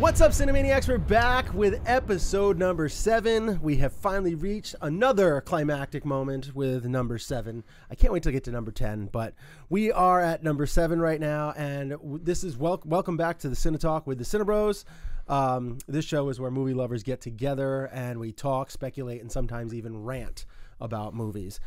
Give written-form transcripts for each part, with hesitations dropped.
What's up, Cinemaniacs? We're back with episode number 7. We have finally reached another climactic moment with number 7. I can't wait to get to number 10, but we are at number 7 right now, and this is welcome back to the CineTalk with the CineBros. This show is where movie lovers get together and we talk, speculate, and sometimes even rant about movies.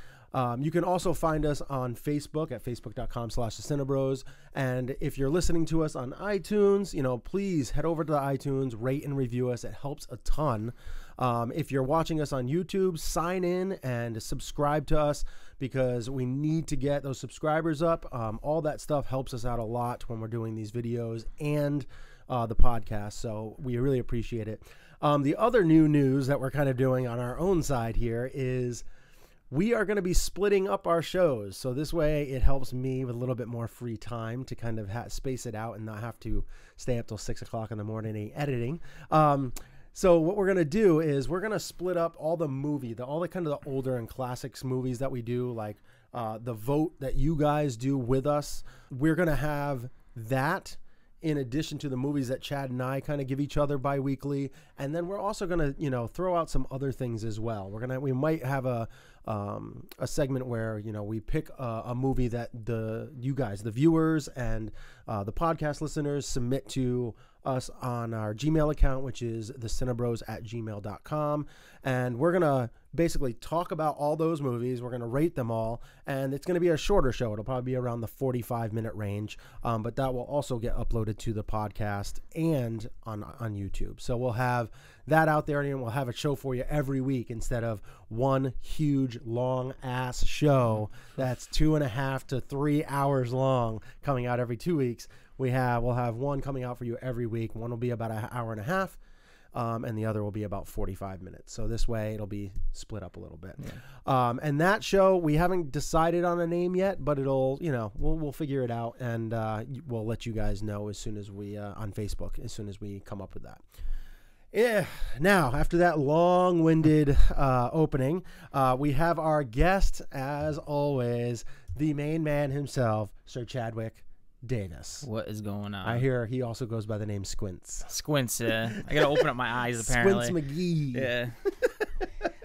You can also find us on Facebook at facebook.com/CineBros. And if you're listening to us on iTunes, please head over to the iTunes, rate and review us. It helps a ton. If you're watching us on YouTube, sign in and subscribe to us because we need to get those subscribers up. All that stuff helps us out a lot when we're doing these videos and the podcast. So we really appreciate it. The other new news that we're kind of doing on our own side here is we are going to be splitting up our shows. So this way it helps me with a little bit more free time to kind of space it out and not have to stay up till 6 o'clock in the morning editing. So what we're going to do is we're going to split up all the kind of the older and classics movies that we do, like the vote that you guys do with us. We're going to have that in addition to the movies that Chad and I kind of give each other bi-weekly. And then we're also going to, throw out some other things as well. We might have a segment where, we pick a movie that you guys, the viewers and the podcast listeners, submit to us on our Gmail account, which is thecinebros@gmail.com. And we're going to basically talk about all those movies. We're going to rate them all, and it's going to be a shorter show. It'll probably be around the 45-minute range, but that will also get uploaded to the podcast and on YouTube. So we'll have that out there, and we'll have a show for you every week instead of one huge long-ass show that's 2.5 to 3 hours long coming out every 2 weeks. We'll have one coming out for you every week. One will be about an hour and a half, and the other will be about 45 minutes. So this way it'll be split up a little bit. Yeah. And that show, we haven't decided on a name yet, but it'll, we'll figure it out, and we'll let you guys know as soon as we, on Facebook, as soon as we come up with that. Yeah. Now, after that long-winded opening, we have our guest, as always, the main man himself, Sir Chadwick Davis. What is going on? I hear he also goes by the name Squints. Squints, I gotta open up my eyes, apparently. Squints McGee.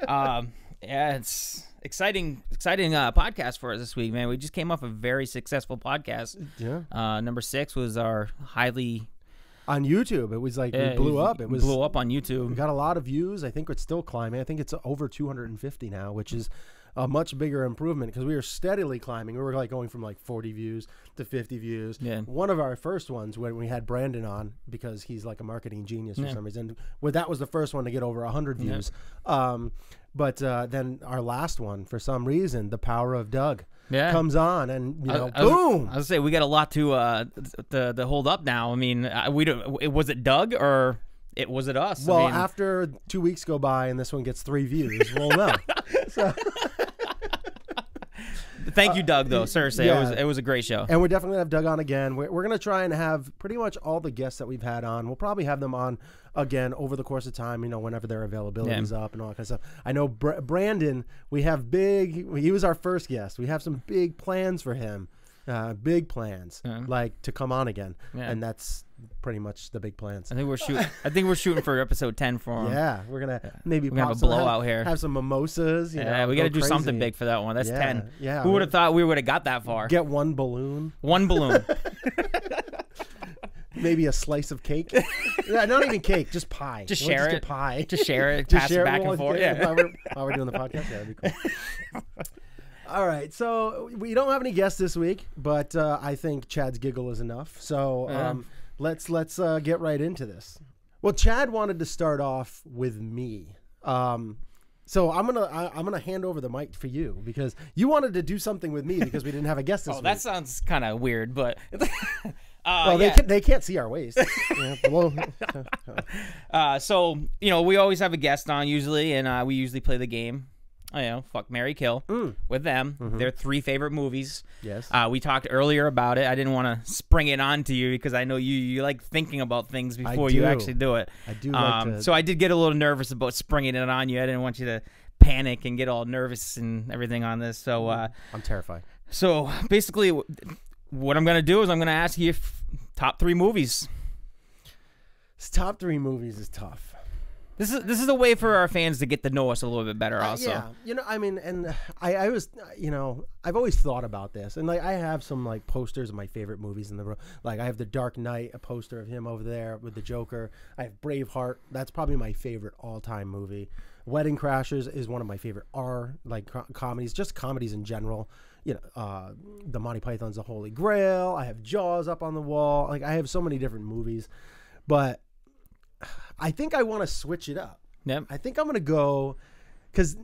Yeah. Yeah, it's exciting podcast for us this week, man. We just came off a very successful podcast. Yeah. Number 6 was our highly... On YouTube, it was like, it blew up. It blew up on YouTube. We got a lot of views. I think it's still climbing. I think it's over 250 now, which is a much bigger improvement because we were steadily climbing. We were like going from like 40 views to 50 views. Yeah. One of our first ones when we had Brandon on, because he's like a marketing genius for some reason, that was the first one to get over 100 views. But then our last one, for some reason, The Power of Doug comes on, and boom! I was say we got a lot to hold up now. I mean, was it Doug or was it us? Well, after 2 weeks go by and this one gets 3 views, we'll know. So. Thank you, Doug, though. Seriously, it was a great show. And we're definitely going to have Doug on again. We're going to try and have pretty much all the guests that we've had on. We'll probably have them on again over the course of time, whenever their availability is up and all that kind of stuff. I know Brandon, he was our first guest. We have some big plans for him. Big plans, like to come on again. Yeah. And that's pretty much the big plans. I think we're shooting for episode 10 for him. Yeah, we're gonna maybe have a blowout here. Have some mimosas. Yeah, we got to do something big for that one. That's 10. Yeah, who would have thought we would have got that far? Get one balloon. One balloon. Maybe a slice of cake. Yeah, not even cake, just pie. Just share it. Pie. Just share it. Pass it back and forth. Yeah. While we're doing the podcast, that'd be cool. All right, so we don't have any guests this week, but I think Chad's giggle is enough. So let's get right into this. Well, Chad wanted to start off with me, so I'm gonna hand over the mic for you because you wanted to do something with me because we didn't have a guest this week. That sounds kind of weird, but well, they can't see our waist. So we always have a guest on usually, and we usually play the game. Fuck, marry, kill with them. Their 3 favorite movies. Yes. We talked earlier about it. I didn't want to spring it on to you because I know you like thinking about things before you actually do it. I do like to. So I did get a little nervous about springing it on you. I didn't want you to panic and get all nervous and everything on this. So I'm terrified. So basically, what I'm going to do is I'm going to ask you top 3 movies. This top 3 movies is tough. This is a way for our fans to get to know us a little bit better. Also, yeah, you know, I mean, and I was, you know, I've always thought about this, and like I have some like posters of my favorite movies in the room. Like I have The Dark Knight, a poster of him over there with the Joker. I have Braveheart. That's probably my favorite all-time movie. Wedding Crashers is one of my favorite comedies, just comedies in general. You know, the Monty Python's The Holy Grail. I have Jaws up on the wall. Like I have so many different movies, but I think I want to switch it up. Yep. I think I'm going to go, because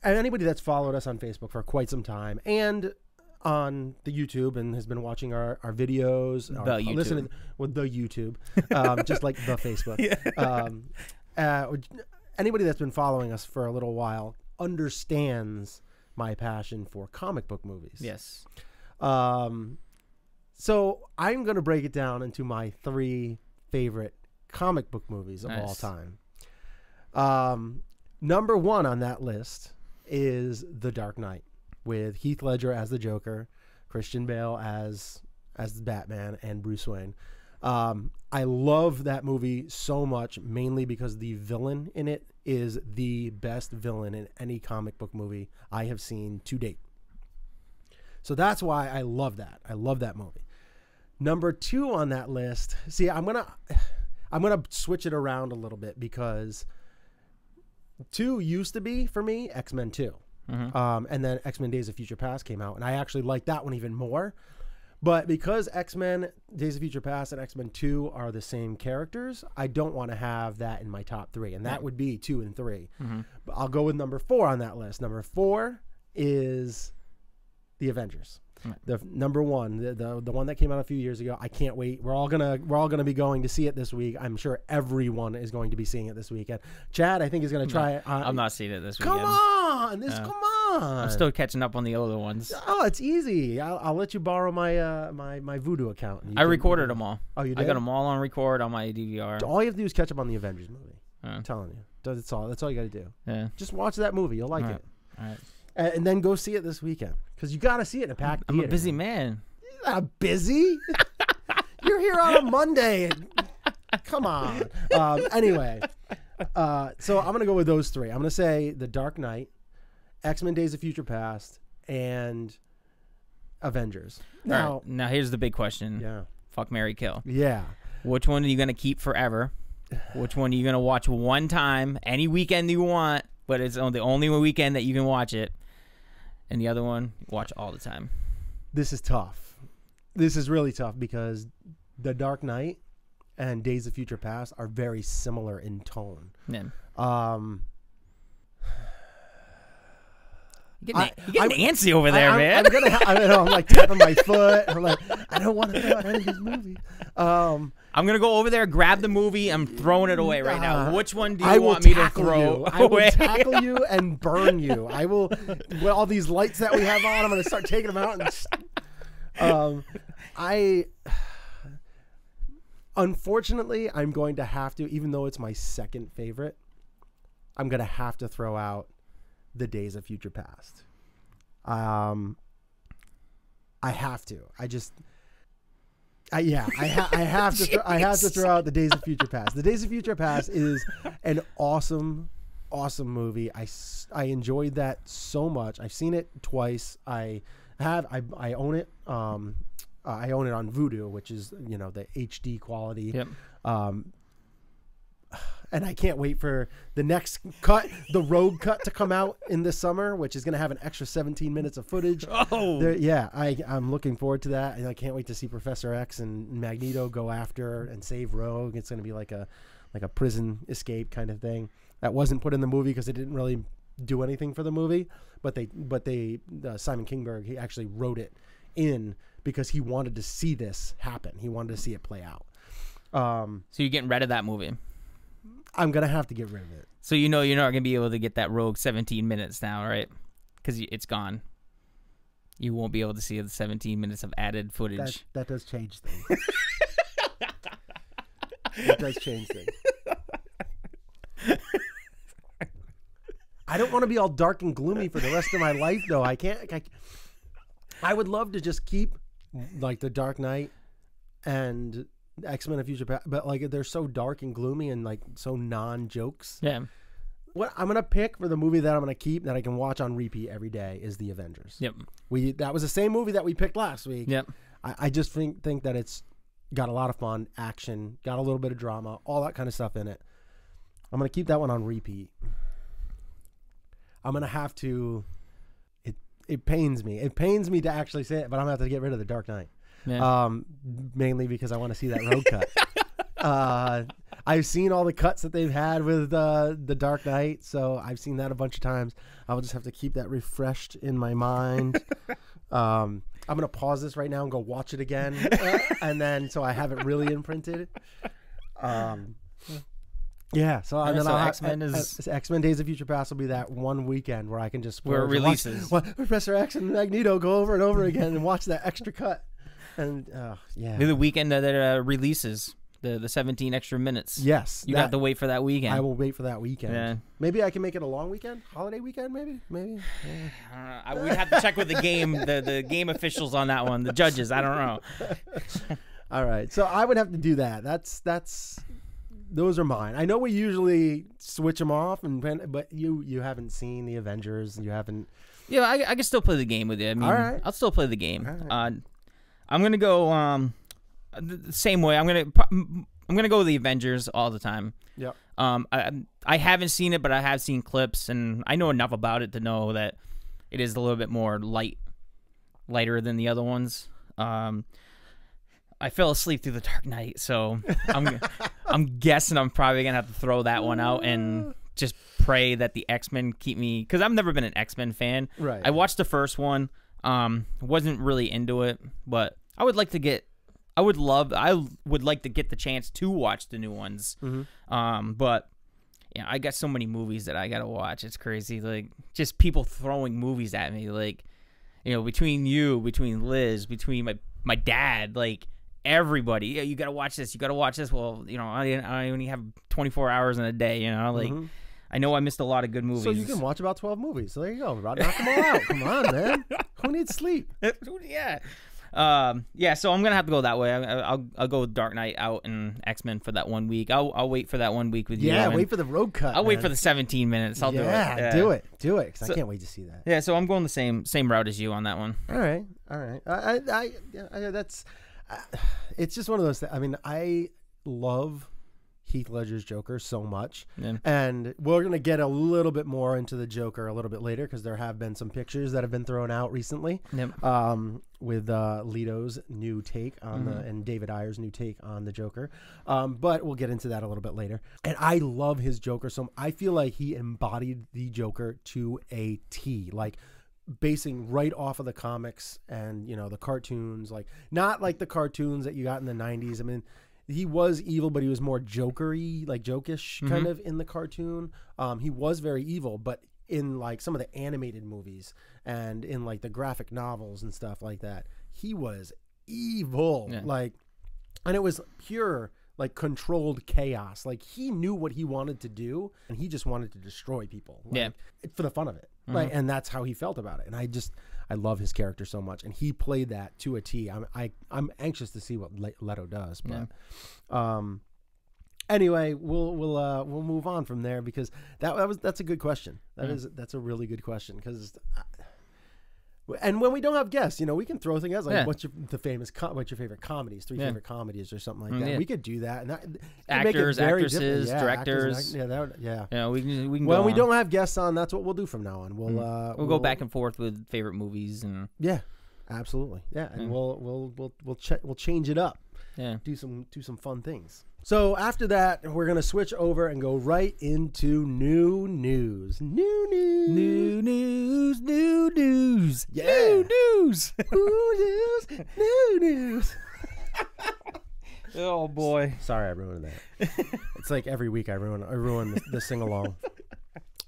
anybody that's followed us on Facebook for quite some time and on the YouTube and has been watching our videos, listening with the YouTube, just like the Facebook. Yeah. Anybody that's been following us for a little while understands my passion for comic book movies. Yes. So I'm going to break it down into my 3 favorite comic book movies of all time. Number 1 on that list is The Dark Knight, with Heath Ledger as the Joker, Christian Bale as Batman, and Bruce Wayne. I love that movie so much, mainly because the villain in it is the best villain in any comic book movie I have seen to date. So that's why I love that. I love that movie. Number 2 on that list. See, I'm gonna switch it around a little bit, because 2 used to be for me X-Men 2. Mm-hmm. And then X-Men Days of Future Past came out, and I actually liked that one even more. But because X-Men Days of Future Past and X-Men 2 are the same characters, I don't want to have that in my top 3, and that would be 2 and 3. Mm-hmm. But I'll go with number 4 on that list. Number 4 is The Avengers. The number 1, the one that came out a few years ago. I can't wait. We're all gonna be going to see it this week. I'm sure everyone is going to be seeing it this weekend. Chad, I think, is going to try it. I'm not seeing it this weekend. Come on, come on. I'm still catching up on the older ones. Oh, it's easy. I'll let you borrow my my Voodoo account. I recorded them all. Oh, you did? I got them all on record on my DVR. All you have to do is catch up on the Avengers movie. I'm telling you, that's all you got to do. Yeah, just watch that movie. You'll like it. All right. And then go see it this weekend, because you got to see it in a packed theater. I'm a busy man. You're not busy. You're here on a Monday. Come on. Anyway, so I'm going to go with those 3. I'm going to say The Dark Knight, X-Men Days of Future Past, and Avengers. Now here's the big question. Yeah. Fuck, marry, kill. Yeah. Which one are you going to keep forever? Which one are you going to watch one time, any weekend you want, but it's the only weekend that you can watch it? And the other one, watch all the time. This is tough. This is really tough, because The Dark Knight and Days of Future Past are very similar in tone. Yeah. You're getting antsy over there, man. I'm like tapping my foot. I'm like, I don't want to throw out any of these movies. I'm going to go over there, grab the movie. I'm throwing it away right now. Which one do you want me to throw? I will tackle you and burn you. I will, with all these lights that we have on, I'm going to start taking them out. And unfortunately, I'm going to have to, even though it's my second favorite, I'm going to have to throw out The Days of Future Past. I have to. I have to throw out The Days of Future Past. The Days of Future Past is an awesome movie. I enjoyed that so much. I've seen it twice. I own it. I own it on Vudu, which is, the HD quality. Yep. And I can't wait for the next cut, the road cut, to come out in this summer, which is going to have an extra 17 minutes of footage. Oh, I'm looking forward to that, and I can't wait to see Professor X and Magneto go after and save Rogue. It's going to be like a prison escape kind of thing. That wasn't put in the movie because it didn't really do anything for the movie, but Simon Kinberg, he actually wrote it in because he wanted to see this happen. He wanted to see it play out. So you're getting rid of that movie? I'm going to have to get rid of it. So you're not going to be able to get that Rogue 17 minutes now, right? Because it's gone. You won't be able to see the 17 minutes of added footage. That does change things. It does change things. I don't want to be all dark and gloomy for the rest of my life, though. I would love to just keep like The Dark Knight and X-Men of Future Past, but like they're so dark and gloomy and like so non-jokes. Yeah. What I'm gonna pick for the movie that I'm gonna keep that I can watch on repeat every day is The Avengers. Yep. That was the same movie that we picked last week. Yep. I just think that it's got a lot of fun, action, got a little bit of drama, all that kind of stuff in it. I'm gonna keep that one on repeat. I'm gonna have to. It pains me. It pains me to actually say it, but I'm gonna have to get rid of The Dark Knight. Yeah. Mainly because I want to see that road cut. I've seen all the cuts that they've had with The Dark Knight, so I've seen that a bunch of times. I'll just have to keep that refreshed in my mind. I'm gonna pause this right now and go watch it again, and then so I have it really imprinted. Yeah, so and then so X-Men Days of Future Past will be that one weekend where I can just where it releases Professor X and Magneto go over and over again and watch that extra cut. And yeah, maybe the weekend that it releases the 17 extra minutes. Yes, you have to wait for that weekend. I will wait for that weekend. Yeah. Maybe I can make it a long weekend, holiday weekend. Maybe. I we'd have to check with the game, the game officials on that one, the judges. I don't know. All right, so I would have to do that. That's. Those are mine. I know we usually switch them off, but you haven't seen the Avengers. You haven't. Yeah, I can still play the game with you. I mean, all right. I'll still play the game. Right. I'm gonna go the same way. I'm gonna go with the Avengers all the time. Yep. I haven't seen it, but I have seen clips, and I know enough about it to know that it is a little bit more lighter than the other ones. I fell asleep through The Dark Knight, so I'm guessing I'm probably gonna have to throw that one out and just pray that the X-Men keep me, because I've never been an X-Men fan. Right. I watched the first one, wasn't really into it, but I would like to get the chance to watch the new ones. Mm-hmm. But yeah, I got so many movies that I gotta watch. It's crazy, like just people throwing movies at me, like between Liz, between my dad, like. Everybody, yeah, you gotta watch this. You gotta watch this. Well, I only have 24 hours in a day. Like, I know I missed a lot of good movies. So you can watch about 12 movies. So there you go. Knock them all out. Come on, man. Who needs sleep? Yeah. Yeah. So I'm gonna have to go that way. I'll go with Dark Knight out and X-Men for that 1 week. I'll wait for that 1 week with you. Yeah, wait for the road cut. I'll wait for the 17 minutes. I'll do it. Yeah, do it. Because I can't wait to see that. Yeah. So I'm going the same route as you on that one. All right. That's. It's just one of those. I mean, I love Heath Ledger's Joker so much, and we're gonna get a little bit more into the Joker a little bit later because there have been some pictures that have been thrown out recently, with Leto's new take on and David Ayer's new take on the Joker. But we'll get into that a little bit later. And I love his Joker, so I feel like he embodied the Joker to a T, like. Basing right off of the comics and the cartoons, like not like the cartoons that you got in the 90s. I mean, he was evil, but he was more jokery, like jokish kind of in the cartoon. He was very evil, but in like some of the animated movies and in like the graphic novels and stuff like that, he was evil. Like, and it was pure like controlled chaos. Like he knew what he wanted to do and he just wanted to destroy people. Like, for the fun of it. Like, and that's how he felt about it. And I love his character so much. And he played that to a T. I'm anxious to see what Leto does. But anyway, we'll move on from there because that's a good question. That's a really good question because. And when we don't have guests, we can throw things out like what's your favorite comedies, favorite comedies or something like that. We could do that, and that actors, actresses, directors. We can. When we don't have guests on, that's what we'll do from now on. We'll go back and forth with favorite movies and absolutely, and we'll change it up. Do some fun things. So after that, we're going to switch over and go right into new news. New news. New news. New news. Yeah. New news. New news. New news. Oh, boy. Sorry I ruined that. It's like every week I ruin the sing-along.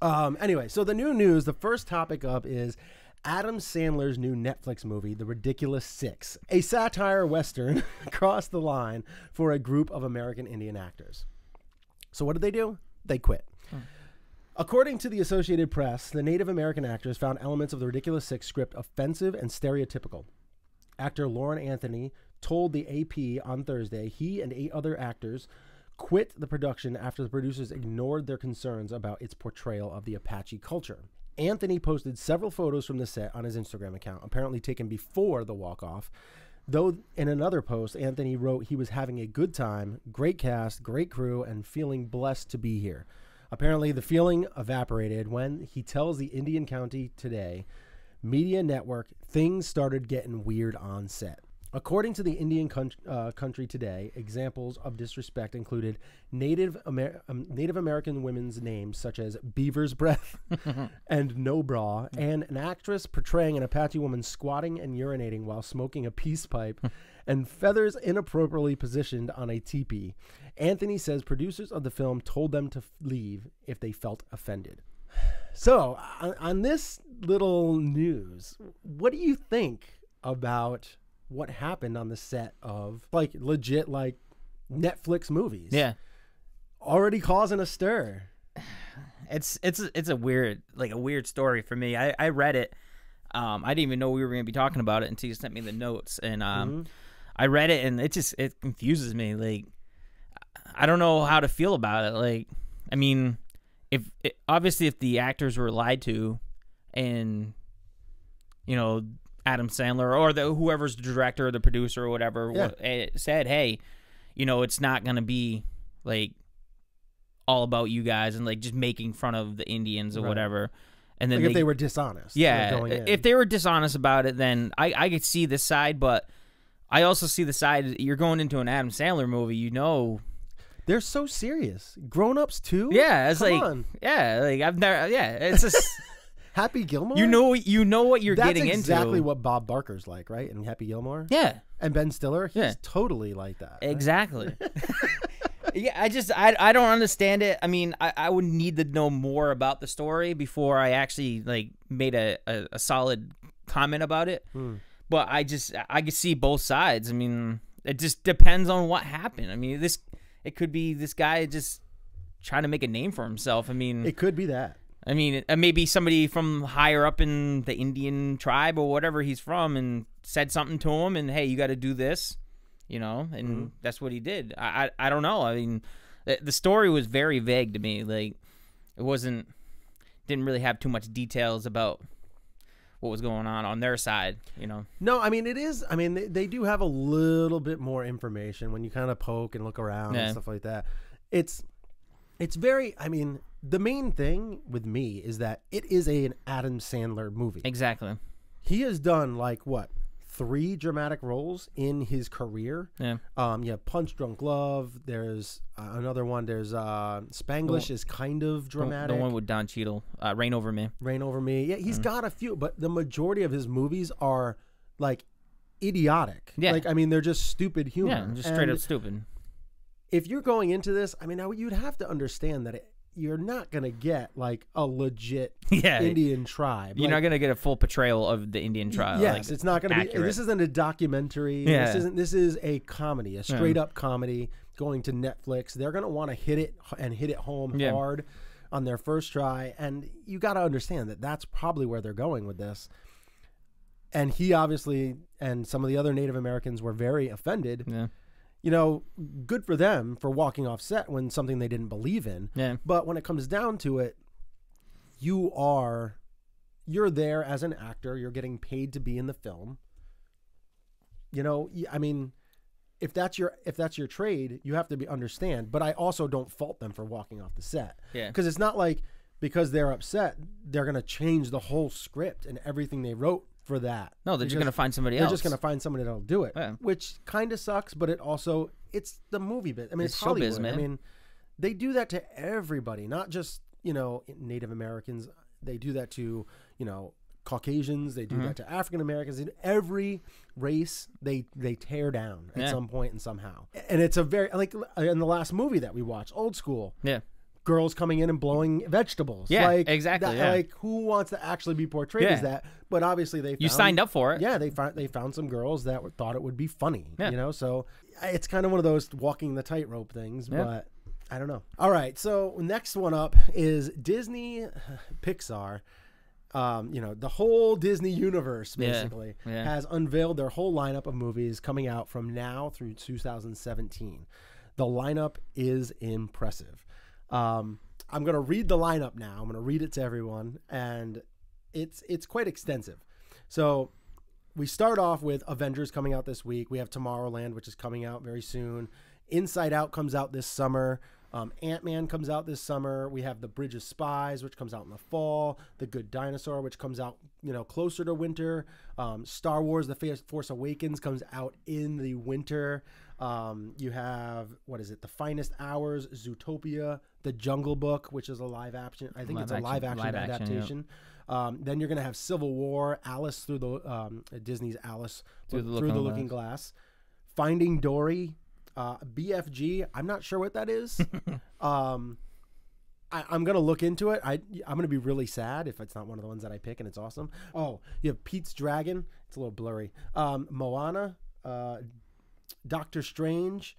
Anyway, so the new news, the first topic up is Adam Sandler's new Netflix movie, The Ridiculous Six, a satire western, crossed the line for a group of American Indian actors. So what did they do? They quit. According to the Associated Press, the Native American actors found elements of The Ridiculous Six script offensive and stereotypical. Actor Lauren Anthony told the AP on Thursday he and 8 other actors quit the production after the producers ignored their concerns about its portrayal of the Apache culture. Anthony posted several photos from the set on his Instagram account, apparently taken before the walk-off. Though in another post, Anthony wrote he was having a good time, great cast, great crew, and feeling blessed to be here. Apparently, the feeling evaporated when he tells the Indian County Today Media Network things started getting weird on set. According to the Indian Country Today, examples of disrespect included Native American women's names such as Beaver's Breath and No Bra, and an actress portraying an Apache woman squatting and urinating while smoking a peace pipe, and feathers inappropriately positioned on a teepee. Anthony says producers of the film told them to leave if they felt offended. So, on this little news, what do you think about what happened on the set of like legit like Netflix movies? Yeah, already causing a stir. It's a weird story for me. I read it. I didn't even know we were going to be talking about it until you sent me the notes, and I read it, and it confuses me. Like, I don't know how to feel about it. Like, I mean, obviously if the actors were lied to, and you know, Adam Sandler or whoever's the director or the producer or whatever said, hey, you know, it's not going to be like all about you guys and like just making fun of the Indians or whatever. And then like if they were dishonest. Yeah. If they were dishonest about it, then I could see this side, but I also see the side, you're going into an Adam Sandler movie, you know. They're so serious. Grown-ups too? Yeah. It's Come like, on. Yeah. Like I've never, yeah. It's just. Happy Gilmore? You know what you're getting into. That's exactly what Bob Barker's like, right? In Happy Gilmore? Yeah. And Ben Stiller? He's totally like that. Right? Exactly. Yeah, I don't understand it. I mean, I would need to know more about the story before I actually like made a solid comment about it. But I could see both sides. I mean, it just depends on what happened. I mean, it could be this guy just trying to make a name for himself. I mean, it could be that. I mean, maybe somebody from higher up in the Indian tribe or whatever he's from and said something to him and, hey, you got to do this, you know, and that's what he did. I don't know. I mean, the story was very vague to me. Like, it didn't really have too much details about what was going on their side, you know. No, I mean, it is. I mean, they do have a little bit more information when you kind of poke and look around and stuff like that. It's very, I mean, the main thing with me is that it is an Adam Sandler movie. Exactly. He has done like what, 3 dramatic roles in his career. Yeah. You have Punch Drunk Love. There's another one. There's Spanglish is kind of dramatic. The one with Don Cheadle. Reign Over Me. Reign Over Me. Yeah, he's got a few, but the majority of his movies are like idiotic. Yeah. Like, I mean, they're just stupid humor. Yeah, just straight up stupid. If you're going into this, I mean, now you'd have to understand that you're not going to get like a legit Indian tribe. You're not going to get a full portrayal of the Indian tribe. Yes, it's not going to be. This isn't a documentary. Yeah. This is a comedy, a straight up comedy going to Netflix. They're going to want to hit it home hard on their first try. And you got to understand that that's probably where they're going with this. And he obviously, and some of the other Native Americans were very offended. Yeah. You know, good for them for walking off set when something they didn't believe in. Yeah. But when it comes down to it, you're there as an actor. You're getting paid to be in the film. You know, I mean, if that's your trade, you have to understand. But I also don't fault them for walking off the set. Yeah. Because it's not like because they're upset, they're going to change the whole script and everything they wrote for that. No, they're just going to find somebody else. They're just going to find somebody that'll do it, which kind of sucks, but it's the movie bit. I mean, it's Hollywood. Showbiz, man. I mean, they do that to everybody, not just, you know, Native Americans. They do that to, you know, Caucasians. They do that to African Americans. In every race, they tear down at some point and somehow. And it's a very, like in the last movie that we watched, Old School. Yeah. Girls coming in and blowing vegetables. Yeah, like, exactly. Like, who wants to actually be portrayed as that? But obviously, you signed up for it. Yeah, they found some girls that thought it would be funny. Yeah. You know, so it's kind of one of those walking the tightrope things. Yeah. But I don't know. All right, so next one up is Disney Pixar. The whole Disney universe basically Yeah. has unveiled their whole lineup of movies coming out from now through 2017. The lineup is impressive. I'm going to read the lineup now. I'm going to read it to everyone, and it's quite extensive. So we start off with Avengers coming out this week. We have Tomorrowland, which is coming out very soon. Inside Out comes out this summer. Ant-Man comes out this summer. We have The Bridge of Spies, which comes out in the fall. The Good Dinosaur, which comes out, closer to winter. Star Wars: The Force Awakens comes out in the winter. You have, The Finest Hours, Zootopia, The Jungle Book, which is a live action. I think it's a live action adaptation. Then you're going to have Civil War, Alice through the Disney's Alice through the Looking Glass. Finding Dory. BFG, I'm not sure what that is. I'm gonna look into it. I'm gonna be really sad if it's not one of the ones that I pick and it's awesome. Oh, you have Pete's Dragon. It's a little blurry. Moana, Doctor Strange.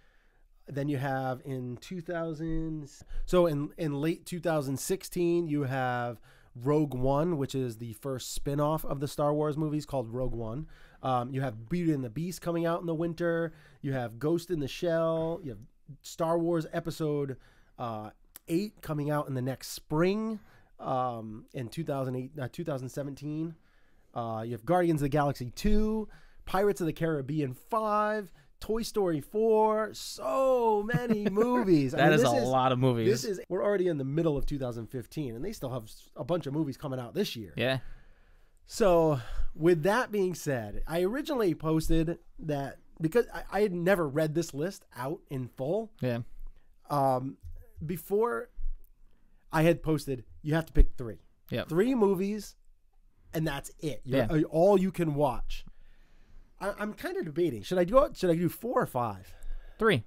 Then you have in 2000. So in late 2016, you have Rogue One, which is the first spin-off of the Star Wars movies called Rogue One. You have Beauty and the Beast coming out in the winter. You have Ghost in the Shell. You have Star Wars Episode 8 coming out in the next spring in 2017. You have Guardians of the Galaxy 2, Pirates of the Caribbean 5, Toy Story 4. So many movies. That is a lot of movies. We're already in the middle of 2015, and they still have a bunch of movies coming out this year. Yeah. So with that being said, I originally posted that because I had never read this list out in full. Yeah. Before I had posted, you have to pick 3. Yeah. 3 movies, and that's it. All you can watch. I'm kind of debating. Should I do 4 or 5? 3.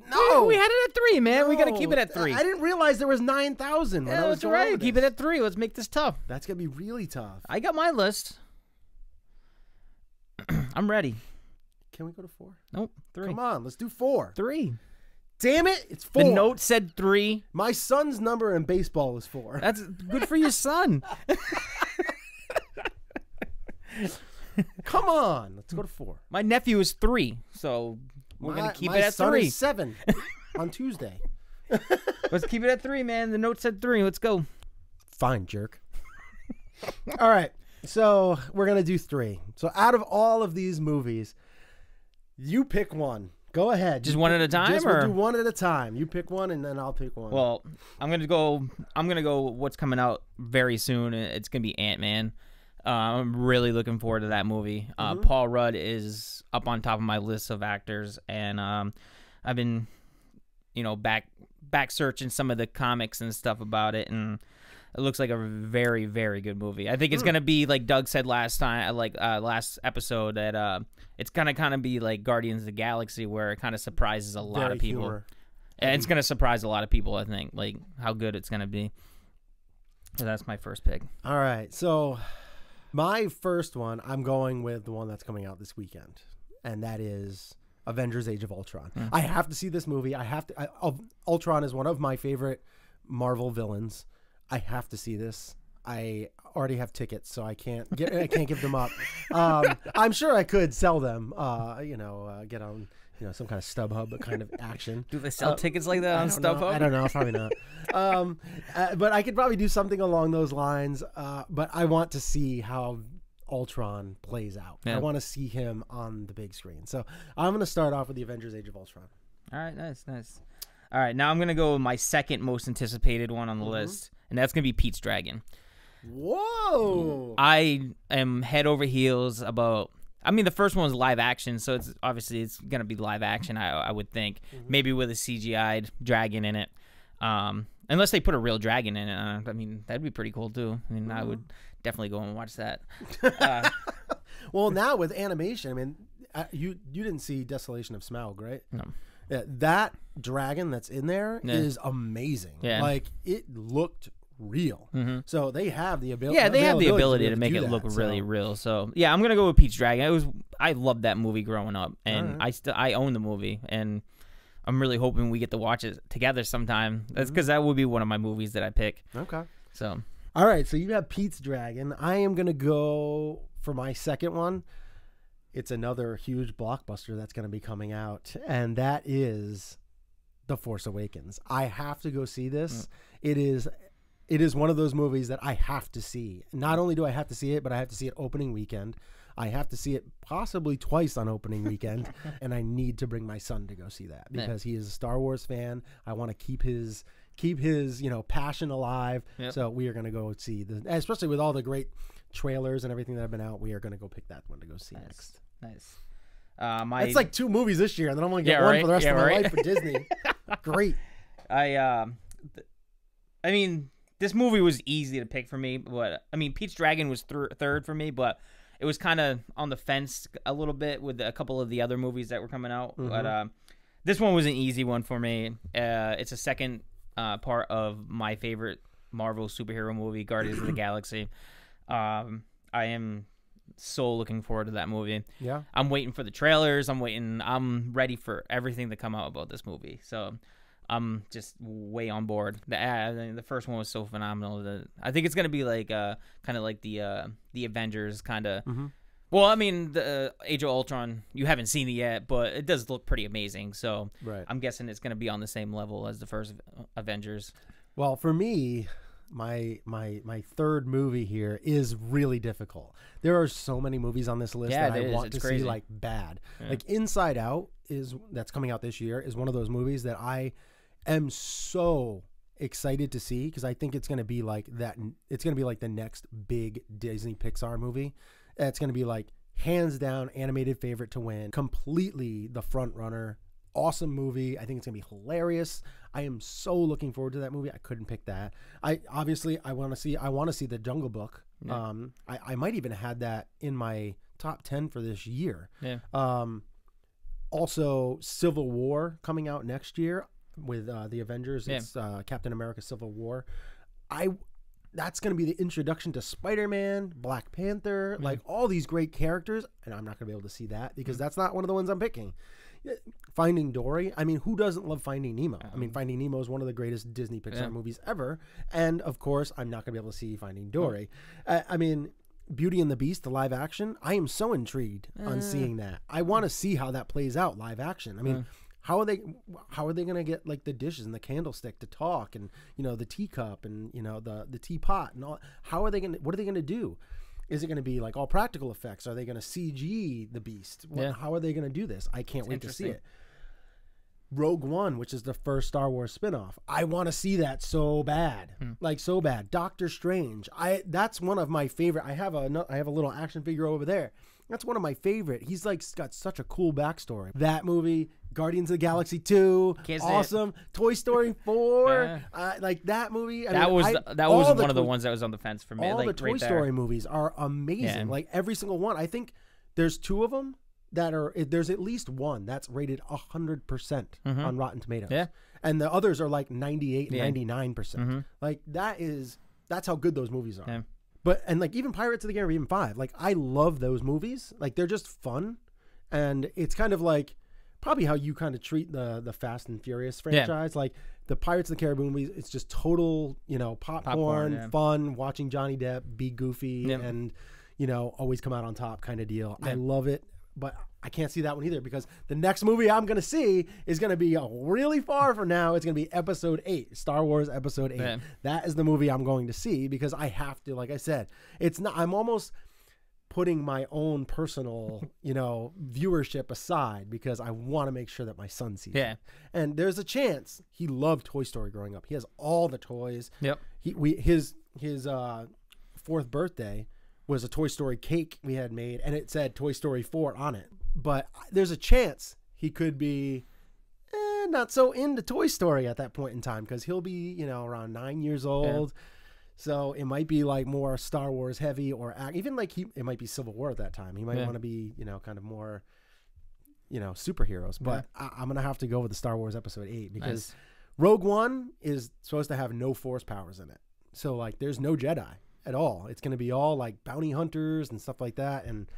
No, we had it at 3, man. No, we got to keep it at 3. I didn't realize there was 9,000. Yeah, that's all right. Keep it at 3. Let's make this tough. That's gonna be really tough. I got my list. I'm ready. Can we go to 4? Nope. 3. Come on, let's do 4. 3. Damn it, it's 4. The note said 3. My son's number in baseball is 4. That's good for your son. Come on, let's go to 4. My nephew is 3, so we're gonna keep it at 3. My son is 7 on Tuesday. Let's keep it at 3, man. The note said 3. Let's go. Fine, jerk. All right, so we're gonna do 3. So out of all of these movies, you pick one. Go ahead. Just one at a time, we'll do one at a time. You pick one, and then I'll pick one. Well, I'm gonna go. What's coming out very soon? It's gonna be Ant-Man. I'm really looking forward to that movie. Paul Rudd is up on top of my list of actors, and I've been, back searching some of the comics and stuff about it, and it looks like a very, very good movie. I think it's gonna be like Doug said last time, last episode, that it's gonna kind of be like Guardians of the Galaxy, where it kind of surprises a lot of people. Humor. And it's gonna surprise a lot of people. I think, like how good it's gonna be. So that's my first pick. All right, so. My first one, I'm going with the one that's coming out this weekend, and that is Avengers: Age of Ultron. I have to see this movie. Ultron is one of my favorite Marvel villains. I have to see this. I already have tickets, so I can't give them up. I'm sure I could sell them. Get on some kind of StubHub kind of action. Do they sell tickets like that on StubHub? I don't know. Probably not. But I could probably do something along those lines. But I want to see how Ultron plays out. Yeah. I want to see him on the big screen. So I'm going to start off with the Avengers: Age of Ultron. All right, nice. All right, now I'm going to go with my second most anticipated one on the list, and that's going to be Pete's Dragon. Whoa! I am head over heels about... the first one was live action, so it's going to be live action, I would think. Maybe with a CGI'd dragon in it. Unless they put a real dragon in it. That'd be pretty cool, too. I would definitely go and watch that. Well, now with animation, you didn't see Desolation of Smaug, right? No. Yeah, that dragon that's in there is amazing. Yeah. Like, it looked real. So they have the ability. Yeah, they have the ability to make it look really real. So yeah, I'm gonna go with Pete's Dragon. I loved that movie growing up, and I own the movie, and I'm really hoping we get to watch it together sometime. That's because that would be one of my movies that I pick. Okay. So All right, so you have Pete's Dragon. I am going to go for my second one. It's another huge blockbuster that's going to be coming out, and that is The Force Awakens. I have to go see this. It is one of those movies that I have to see. Not only do I have to see it, but I have to see it opening weekend. I have to see it possibly twice on opening weekend, and I need to bring my son to go see that because he is a Star Wars fan. I want to keep his passion alive. Yep. So we are going to go see especially with all the great trailers and everything that have been out. We are going to go pick that one to go see next. Nice. It's like 2 movies this year, and then I'm going to get one for the rest of my life for Disney. Great. I mean, this movie was easy to pick for me, but I mean, Pete's Dragon was third for me, but it was kind of on the fence a little bit with a couple of the other movies that were coming out. Mm-hmm. But this one was an easy one for me. It's a second part of my favorite Marvel superhero movie, Guardians of the Galaxy. I am so looking forward to that movie. Yeah. I'm waiting for the trailers. I'm ready for everything to come out about this movie. So I'm just way on board. The first one was so phenomenal. I think it's gonna be like kind of like the Avengers kind of. Mm-hmm. Well, I mean, the Age of Ultron, you haven't seen it yet, but it does look pretty amazing. So I'm guessing it's gonna be on the same level as the first Avengers. Well, for me, my third movie here is really difficult. There are so many movies on this list that I want to see like bad. Yeah. Like Inside Out that's coming out this year is one of those movies that I am so excited to see because I think it's going to be like that. It's going to be like the next big Disney Pixar movie. It's going to be like hands down animated favorite to win, completely the front runner. Awesome movie. I think it's gonna be hilarious. I am so looking forward to that movie. I couldn't pick that. I want to see The Jungle Book. Yeah. I might even have that in my top 10 for this year. Yeah. Also Civil War coming out next year with the Avengers. Yeah. It's Captain America Civil War. That's going to be the introduction to Spider-Man, Black Panther, like all these great characters, and I'm not going to be able to see that because that's not one of the ones I'm picking. Finding Dory. I mean, who doesn't love Finding Nemo? I mean, Finding Nemo is one of the greatest Disney Pixar movies ever. And, of course, I'm not going to be able to see Finding Dory. I mean, Beauty and the Beast, the live action, I am so intrigued on seeing that. I want to see how that plays out live action. I mean, how are they going to get, like, the dishes and the candlestick to talk and, the teacup and, the teapot and all? What are they going to do? Is it going to be like all practical effects? Are they going to CG the Beast? How are they going to do this? I can't wait to see it. Rogue One, which is the first Star Wars spinoff. I want to see that so bad, like so bad. Doctor Strange. That's one of my favorite. I have a little action figure over there. That's one of my favorite. He's like got such a cool backstory. That movie, Guardians of the Galaxy 2, awesome. Toy Story 4, like that movie. That was one of the ones that was on the fence for me. All like, the Toy Story movies are amazing. Yeah. Like every single one. I think there's 2 of them that are. There's at least one that's rated 100% on Rotten Tomatoes. Yeah, and the others are like 98, 99%. Like that's how good those movies are. Yeah. And like even Pirates of the Caribbean 5, like I love those movies. Like they're just fun, and it's kind of like probably how you kind of treat the Fast and Furious franchise. Like the Pirates of the Caribbean movies, it's just total, popcorn fun, watching Johnny Depp be goofy and always come out on top kind of deal. I love it, but I can't see that one either because the next movie I'm going to see is going to be really far from now. It's going to be Episode 8, Star Wars Episode 8. Yeah. That is the movie I'm going to see because I have to, like I said, I'm almost putting my own personal, viewership aside because I want to make sure that my son sees it. And there's a chance he loved Toy Story growing up. He has all the toys. Yep. His 4th birthday was a Toy Story cake we had made, and it said Toy Story 4 on it. But there's a chance he could be not so into Toy Story at that point in time because he'll be, around 9 years old. Yeah. So it might be like more Star Wars heavy or even like it might be Civil War at that time. He might want to be, kind of more, superheroes. But I'm going to have to go with the Star Wars Episode 8 because Rogue One is supposed to have no Force powers in it. So like there's no Jedi at all. It's going to be all like bounty hunters and stuff like that. And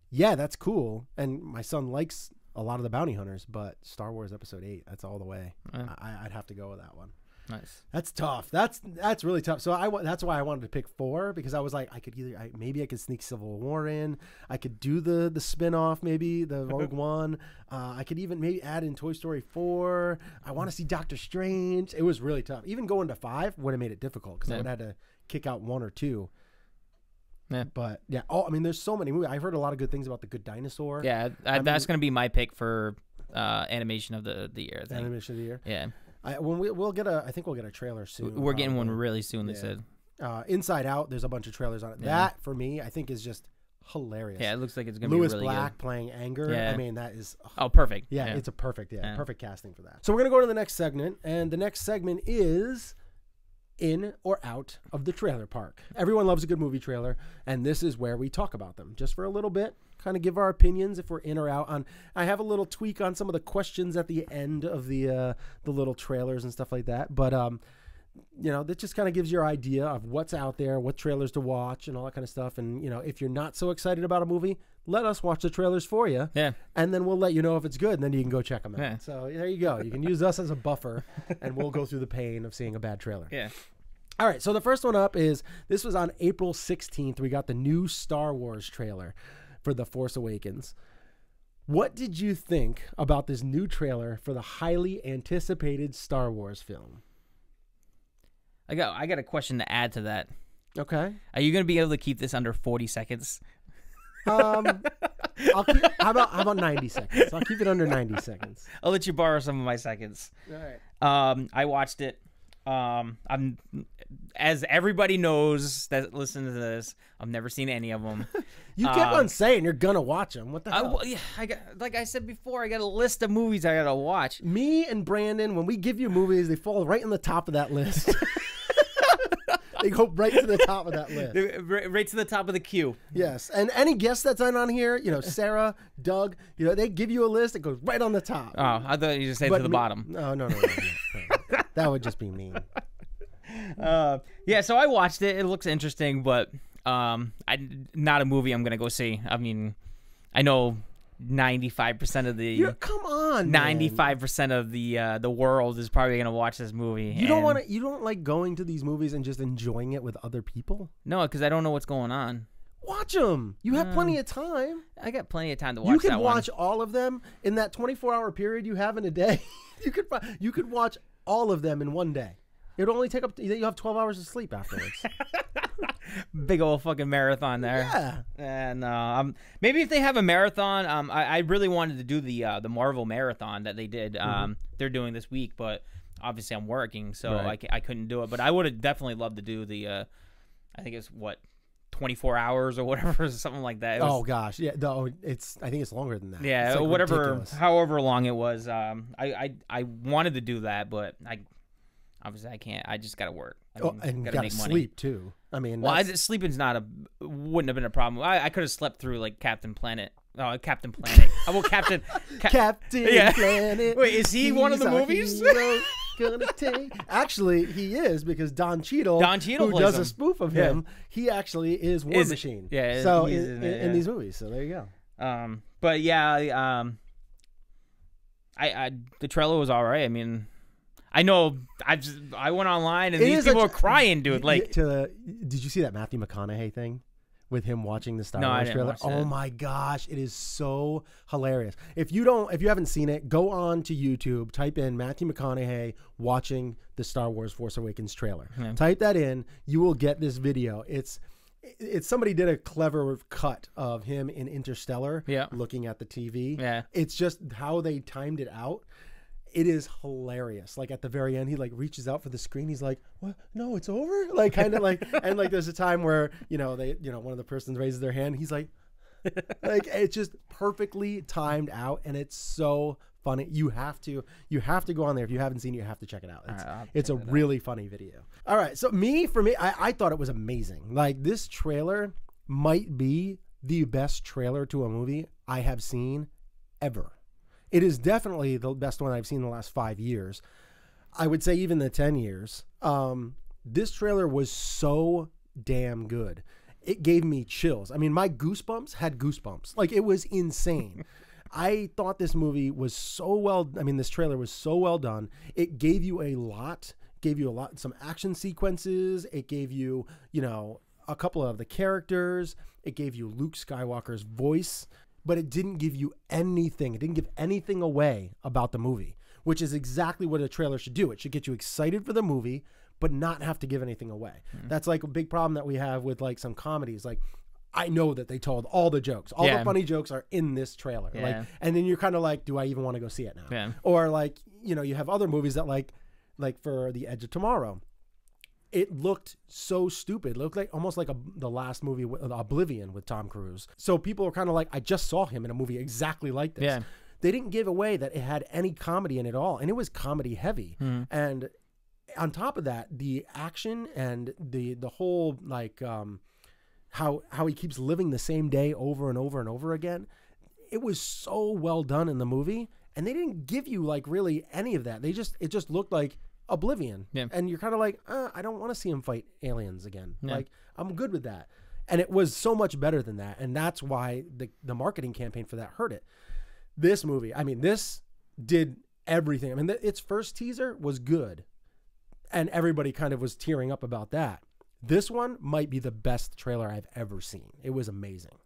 yeah, that's cool. And my son likes a lot of the bounty hunters, but Star Wars Episode 8, that's all the way. Yeah. I'd have to go with that one. Nice. That's tough. That's really tough. So that's why I wanted to pick 4, because I was like, I could either maybe I could sneak Civil War in. I could do the spinoff, maybe the Rogue One. I could even maybe add in Toy Story 4. I want to see Doctor Strange. It was really tough. Even going to 5 would have made it difficult, because I would have had to kick out 1 or 2. Yeah. But yeah, I mean, there's so many movies. I've heard a lot of good things about The Good Dinosaur. Yeah, that's going to be my pick for animation of the year. Animation of the year. Yeah. I think we'll get a trailer soon. We're getting one really soon, they said. Inside Out, there's a bunch of trailers on it. Yeah. That, for me, I think is just hilarious. Yeah, it looks like it's going to be really Black good. playing Anger. Yeah. I mean, that is... Oh, perfect. Yeah, it's a perfect casting for that. So we're going to go to the next segment, and the next segment is in or out of the trailer park. Everyone loves a good movie trailer, and this is where we talk about them just for a little bit, kind of give our opinions if we're in or out on. I have a little tweak on some of the questions at the end of the little trailers and stuff like that, but you know, that just kind of gives your idea of what's out there, what trailers to watch, and all that kind of stuff. And you know, if you're not so excited about a movie, let us watch the trailers for you. Yeah. And then we'll let you know if it's good, and then you can go check them out. Yeah. So there you go. You can use us as a buffer, and we'll go through the pain of seeing a bad trailer. Yeah. All right. So the first one up is, this was on April 16th. We got the new Star Wars trailer for The Force Awakens. What did you think about this new trailer for the highly anticipated Star Wars film? I got a question to add to that. Okay. Are you going to be able to keep this under 40 seconds? I'll keep, how about 90 seconds? I'll keep it under 90 seconds. I'll let you borrow some of my seconds. All right. I watched it. As everybody knows that listen to this, I've never seen any of them. You kept on saying you're gonna watch them. What the hell? I got, like I said before, I got a list of movies I gotta watch. Me and Brandon, when we give you movies, they fall right in the top of that list. They go right to the top of that list. Right to the top of the queue. Yes. And any guests that's on here, you know, Sarah, Doug, you know, they give you a list. It goes right on the top. Oh, I thought you just said to the bottom. No. That would just be mean. Yeah, so I watched it. It looks interesting, but not a movie I'm going to go see. I mean, I know 95% of the... Come on, 95% of the world is probably going to watch this movie. You don't like going to these movies and just enjoying it with other people? No, because I don't know what's going on. Watch them. You have plenty of time. I got plenty of time to watch. You can watch all of them in that 24-hour period you have in a day. You could watch all of them in one day. It would only take up. You have 12 hours of sleep afterwards. Big old fucking marathon there. Yeah. And maybe if they have a marathon, I really wanted to do the Marvel marathon that they did. They're doing this week, but obviously I'm working, so right. I couldn't do it. But I would have definitely loved to do the. I think it's 24 hours or whatever, something like that. Oh gosh, yeah. No, I think it's longer than that. Yeah, like whatever, ridiculous. However long it was. I wanted to do that, but obviously I can't. I just got to work. And gotta make money. Sleep too. I mean, sleeping's wouldn't have been a problem. I could have slept through like Captain Planet. Oh, Captain Planet. Captain Planet. Wait, is he one of the movies? Actually, he is, because Don Cheadle who does a spoof of him, he actually is War Machine. Yeah. So in these movies. So there you go. But yeah, the trailer was all right. I mean, I know I went online and these people were crying, dude. Like, did you see that Matthew McConaughey thing with him watching the Star Wars trailer? Oh my gosh, it is so hilarious. If you haven't seen it, go on to YouTube, type in Matthew McConaughey watching the Star Wars Force Awakens trailer. Type that in, you will get this video. It's somebody did a clever cut of him in Interstellar looking at the TV. Yeah. It's just how they timed it out. It is hilarious. Like at the very end, he like reaches out for the screen. He's like, "What? No, it's over." Like kind of like, and like there's a time where one of the persons raises their hand. He's like it's just perfectly timed out, and it's so funny. You have to go on there if you haven't seen it. You have to check it out. It's a really funny video. All right, so for me, I thought it was amazing. Like this trailer might be the best trailer to a movie I have seen ever. It is definitely the best one I've seen in the last 5 years. I would say even the 10 years. This trailer was so damn good. It gave me chills. I mean, my goosebumps had goosebumps. Like, it was insane. I thought this movie was so this trailer was so well done. It gave you a lot gave you some action sequences. It gave you, a couple of the characters. It gave you Luke Skywalker's voice, but it didn't give you anything. It didn't give anything away about the movie, which is exactly what a trailer should do. It should get you excited for the movie, but not have to give anything away. That's like a big problem that we have with like some comedies. Like, I know that they told all the jokes. All the funny jokes are in this trailer. Yeah. Like, and then you're kind of like, do I even want to go see it now? Yeah. Or like, you have other movies that like for The Edge of Tomorrow, it looked so stupid. It looked like almost like the last movie, Oblivion, with Tom Cruise. So people are kind of like, I just saw him in a movie exactly like this. Yeah. They didn't give away that it had any comedy in it at all. And it was comedy heavy. And on top of that, the action and the whole like how he keeps living the same day over and over and over again, it was so well done in the movie. And they didn't give you like really any of that. It just looked like Oblivion. Yeah. And you're kind of like, I don't want to see him fight aliens again. Yeah. Like, I'm good with that. And it was so much better than that. And that's why the marketing campaign for that hurt it. This movie, this did everything. Its first teaser was good. And everybody kind of was tearing up about that. This one might be the best trailer I've ever seen. It was amazing.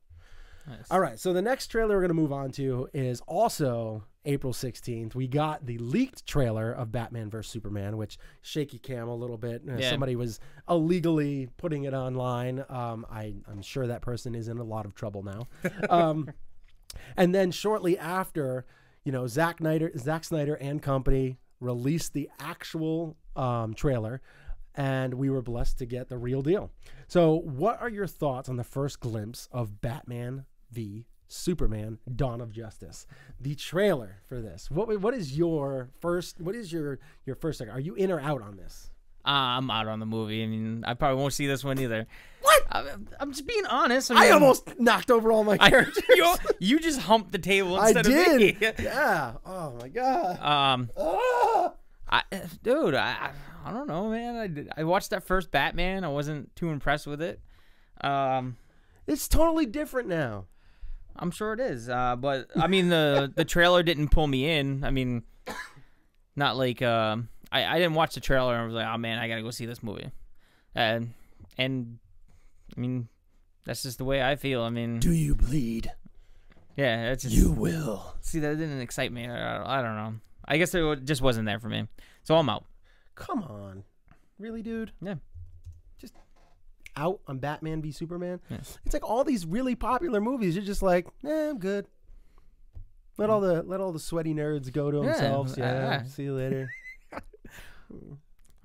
Nice. All right, so the next trailer we're going to move on to is also April 16th. We got the leaked trailer of Batman vs. Superman, which shaky cam a little bit. Somebody was illegally putting it online. I'm sure that person is in a lot of trouble now. And then shortly after, Zack Snyder and company released the actual trailer, and we were blessed to get the real deal. So what are your thoughts on the first glimpse of Batman v Superman Dawn of Justice, the trailer for this? What is your first second? Are you in or out on this? I'm out on the movie. I probably won't see this one either. What? I'm just being honest. I almost knocked over all my characters. You just humped the table instead of me. Yeah. Oh my god. I don't know, man. I watched that first Batman. I wasn't too impressed with it. It's totally different now. I'm sure it is. But the trailer didn't pull me in. Not like I didn't watch the trailer and I was like, oh man, I gotta go see this movie. And that's just the way I feel. Do you bleed? Yeah, it's just, you will. See, that didn't excite me. I don't know. I guess it just wasn't there for me. So I'm out. Come on. Really, dude? Yeah. Just out on Batman v Superman? Yeah. It's like all these really popular movies. You're just like, I'm good. Let all the sweaty nerds go to themselves. Yeah. See you later.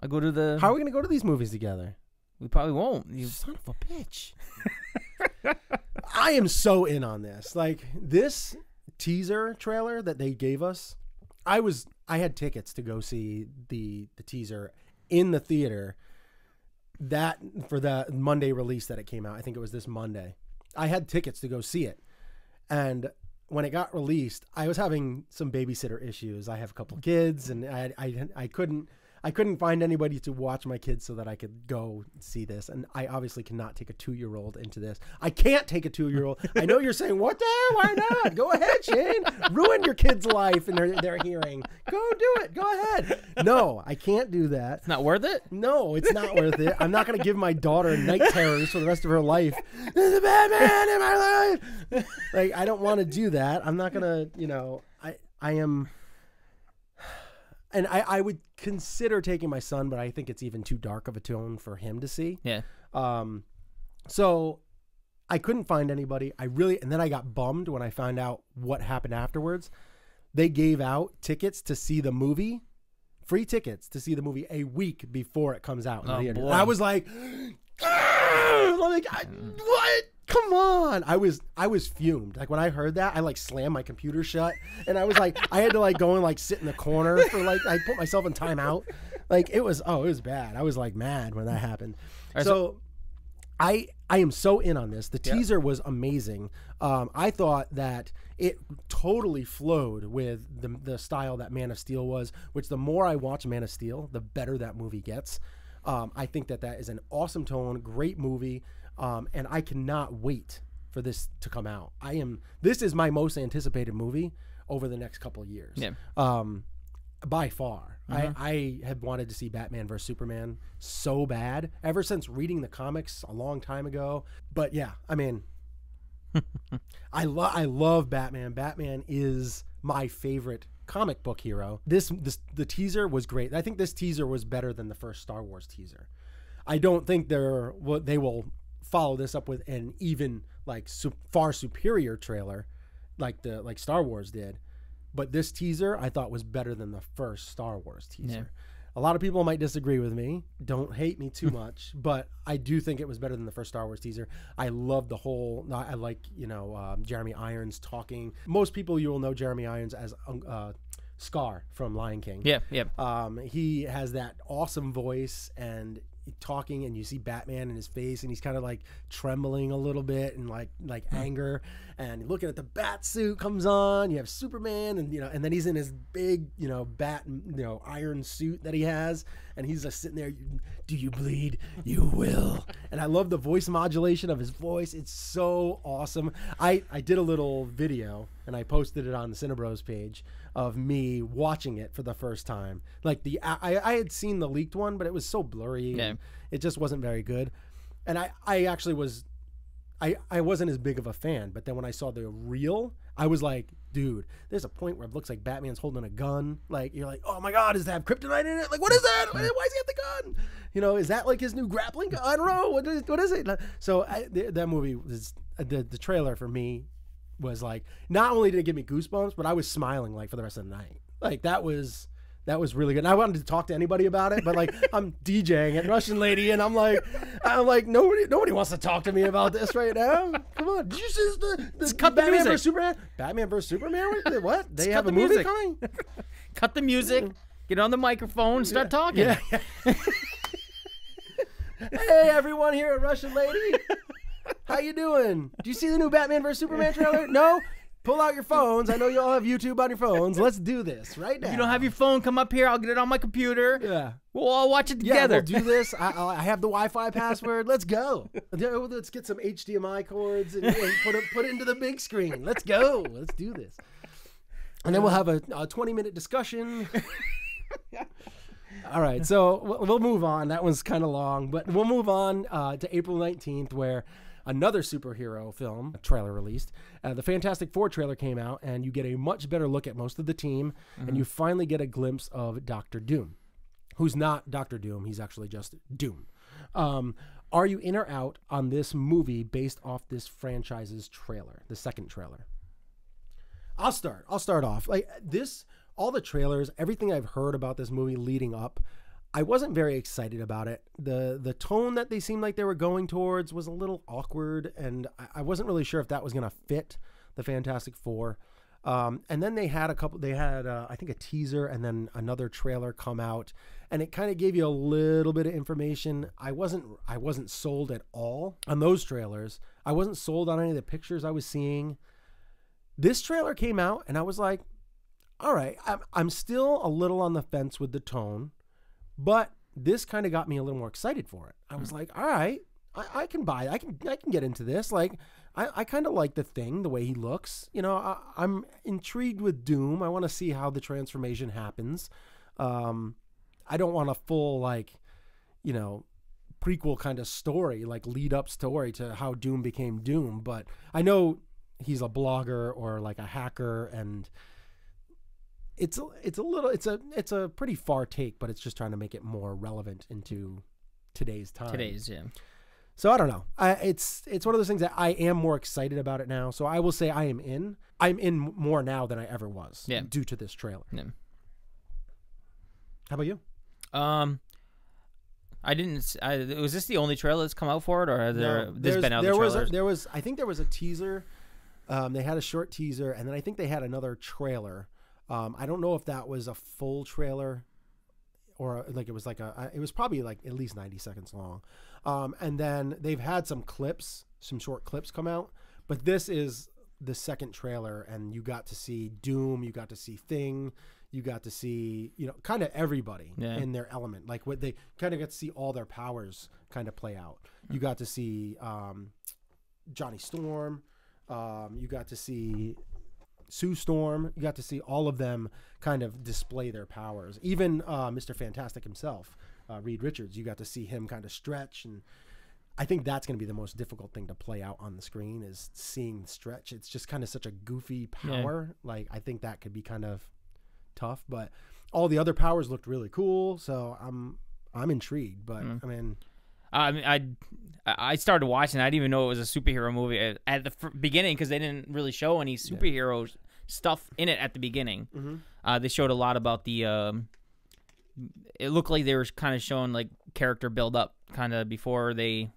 I'll go to the... How are we going to go to these movies together? We probably won't. You son of a bitch. I am so in on this. Like, this teaser trailer that they gave us, I had tickets to go see the teaser in the theater for the Monday release that it came out. I think it was this Monday. I had tickets to go see it. And when it got released, I was having some babysitter issues. I have a couple kids, and I couldn't find anybody to watch my kids so that I could go see this. And I obviously cannot take a 2-year-old into this. I can't take a 2-year-old. I know you're saying, what the hell? Why not? Go ahead, Shane. Ruin your kid's life in their hearing. Go do it. Go ahead. No, I can't do that. It's not worth it? No, it's not worth it. I'm not going to give my daughter night terrors for the rest of her life. There's a Batman in my life. Like, I don't want to do that. I'm not going to, I am... And I would consider taking my son, but I think it's even too dark of a tone for him to see. Yeah. So I couldn't find anybody. And then I got bummed when I found out what happened afterwards. They gave out tickets to see the movie, free tickets to see the movie a week before it comes out. Boy. I was like, what? Come on. I was fumed. Like when I heard that, I slammed my computer shut, and I was like, I had to go and sit in the corner for I put myself in timeout. It was bad. I was mad when that happened. So I am so in on this. The teaser was amazing. I thought that it totally flowed with the style that Man of Steel was, which the more I watch Man of Steel, the better that movie gets. I think that is an awesome tone, great movie. And I cannot wait for this to come out. This is my most anticipated movie over the next couple of years. Yeah. by far. I had wanted to see Batman vs Superman so bad ever since reading the comics a long time ago. But yeah, I mean, I love Batman. Batman is my favorite comic book hero. The teaser was great. I think this teaser was better than the first Star Wars teaser. I don't think they will follow this up with an even like far superior trailer like Star Wars did. But this teaser I thought was better than the first Star Wars teaser. Yeah. A lot of people might disagree with me. Don't hate me too much, but I do think it was better than the first Star Wars teaser. I love the whole. I like Jeremy Irons talking. Most people you will know Jeremy Irons as Scar from Lion King. Yeah, yeah. He has that awesome voice and talking, and you see Batman in his face, and he's kind of like trembling a little bit and like anger, and looking at the bat suit comes on. You have Superman, and and then he's in his big bat iron suit that he has, and he's just sitting there. Do you bleed? You will. And I love the voice modulation of his voice. It's so awesome. I did a little video and I posted it on the CineBros page of me watching it for the first time. Like I had seen the leaked one, but it was so blurry. Yeah. It just wasn't very good. And I actually was, I wasn't as big of a fan, but then when I saw the reel, I was like, dude, there's a point where it looks like Batman's holding a gun. Like, you're like, oh my God, does that have kryptonite in it? Like, what is that? Why does he have the gun? Is that like his new grappling gun? I don't know. What is it? So that movie was, the trailer for me was like, not only did it give me goosebumps, but I was smiling like for the rest of the night. Like that was really good. And I wanted to talk to anybody about it, but like I'm DJing at Russian Lady, and I'm like nobody wants to talk to me about this right now. Come on, did you see the cut the Batman music. versus Superman? Batman versus Superman? What? They Just have cut a the movie music. coming? Cut the music. Get on the microphone. Start talking. Yeah. Hey, everyone here at Russian Lady. How you doing? Do you see the new Batman vs Superman trailer? No? Pull out your phones. I know you all have YouTube on your phones. Let's do this right now. If you don't have your phone, come up here. I'll get it on my computer. Yeah. We'll all watch it together. Yeah, we'll do this. I have the Wi-Fi password. Let's go. Let's get some HDMI cords and put it into the big screen. Let's go. Let's do this. And then we'll have a 20-minute discussion. All right, so we'll move on. That one's kind of long, but we'll move on to April 19th, where another superhero film trailer released. The Fantastic Four trailer came out, and you get a much better look at most of the team, and you finally get a glimpse of Dr. Doom, who's not Dr. Doom. He's actually just Doom. Are you in or out on this movie based off this franchise's trailer, the second trailer? I'll start off. Like this, all the trailers, everything I've heard about this movie leading up, I wasn't very excited about it. The tone that they seemed like they were going towards was a little awkward, and I wasn't really sure if that was going to fit the Fantastic Four. And then they had I think a teaser and then another trailer come out, and it kind of gave you a little bit of information. I wasn't sold at all on those trailers. I wasn't sold on any of the pictures I was seeing. This trailer came out, and I was like, all right, I'm still a little on the fence with the tone, but this kind of got me a little more excited for it. I was like, all right, I can buy it. I can get into this. Like, I kind of like the Thing, the way he looks. I'm intrigued with Doom. I want to see how the transformation happens. I don't want a full, prequel kind of story, like lead up story to how Doom became Doom. But I know he's a blogger or like a hacker, and it's a pretty far take, but it's just trying to make it more relevant into today's time. Yeah. So I don't know. It's one of those things that I am more excited about it now. So I will say I am in. I'm in more now than I ever was. Yeah. Due to this trailer. Yeah. How about you? I didn't. Was this the only trailer that's come out for it, or has there's been other trailers? I think there was a teaser. They had a short teaser, and then I think they had another trailer. I don't know if that was a full trailer or like it was probably like at least 90 seconds long. And then they've had some short clips come out, but this is the second trailer, and you got to see Doom, you got to see Thing, you got to see, kind of everybody in their element. Like what they kind of got to see all their powers kind of play out. You got to see Johnny Storm. You got to see Sue Storm. You got to see all of them kind of display their powers. Even Mr. Fantastic himself, Reed Richards, you got to see him kind of stretch. And I think that's going to be the most difficult thing to play out on the screen is seeing stretch. It's just kind of such a goofy power. Yeah. Like, I think that could be kind of tough, but all the other powers looked really cool. So I'm intrigued, but I started watching. I didn't even know it was a superhero movie at the beginning because they didn't really show any superhero stuff in it at the beginning. They showed a lot about the. It looked like they were kind of showing like character build up kind of before they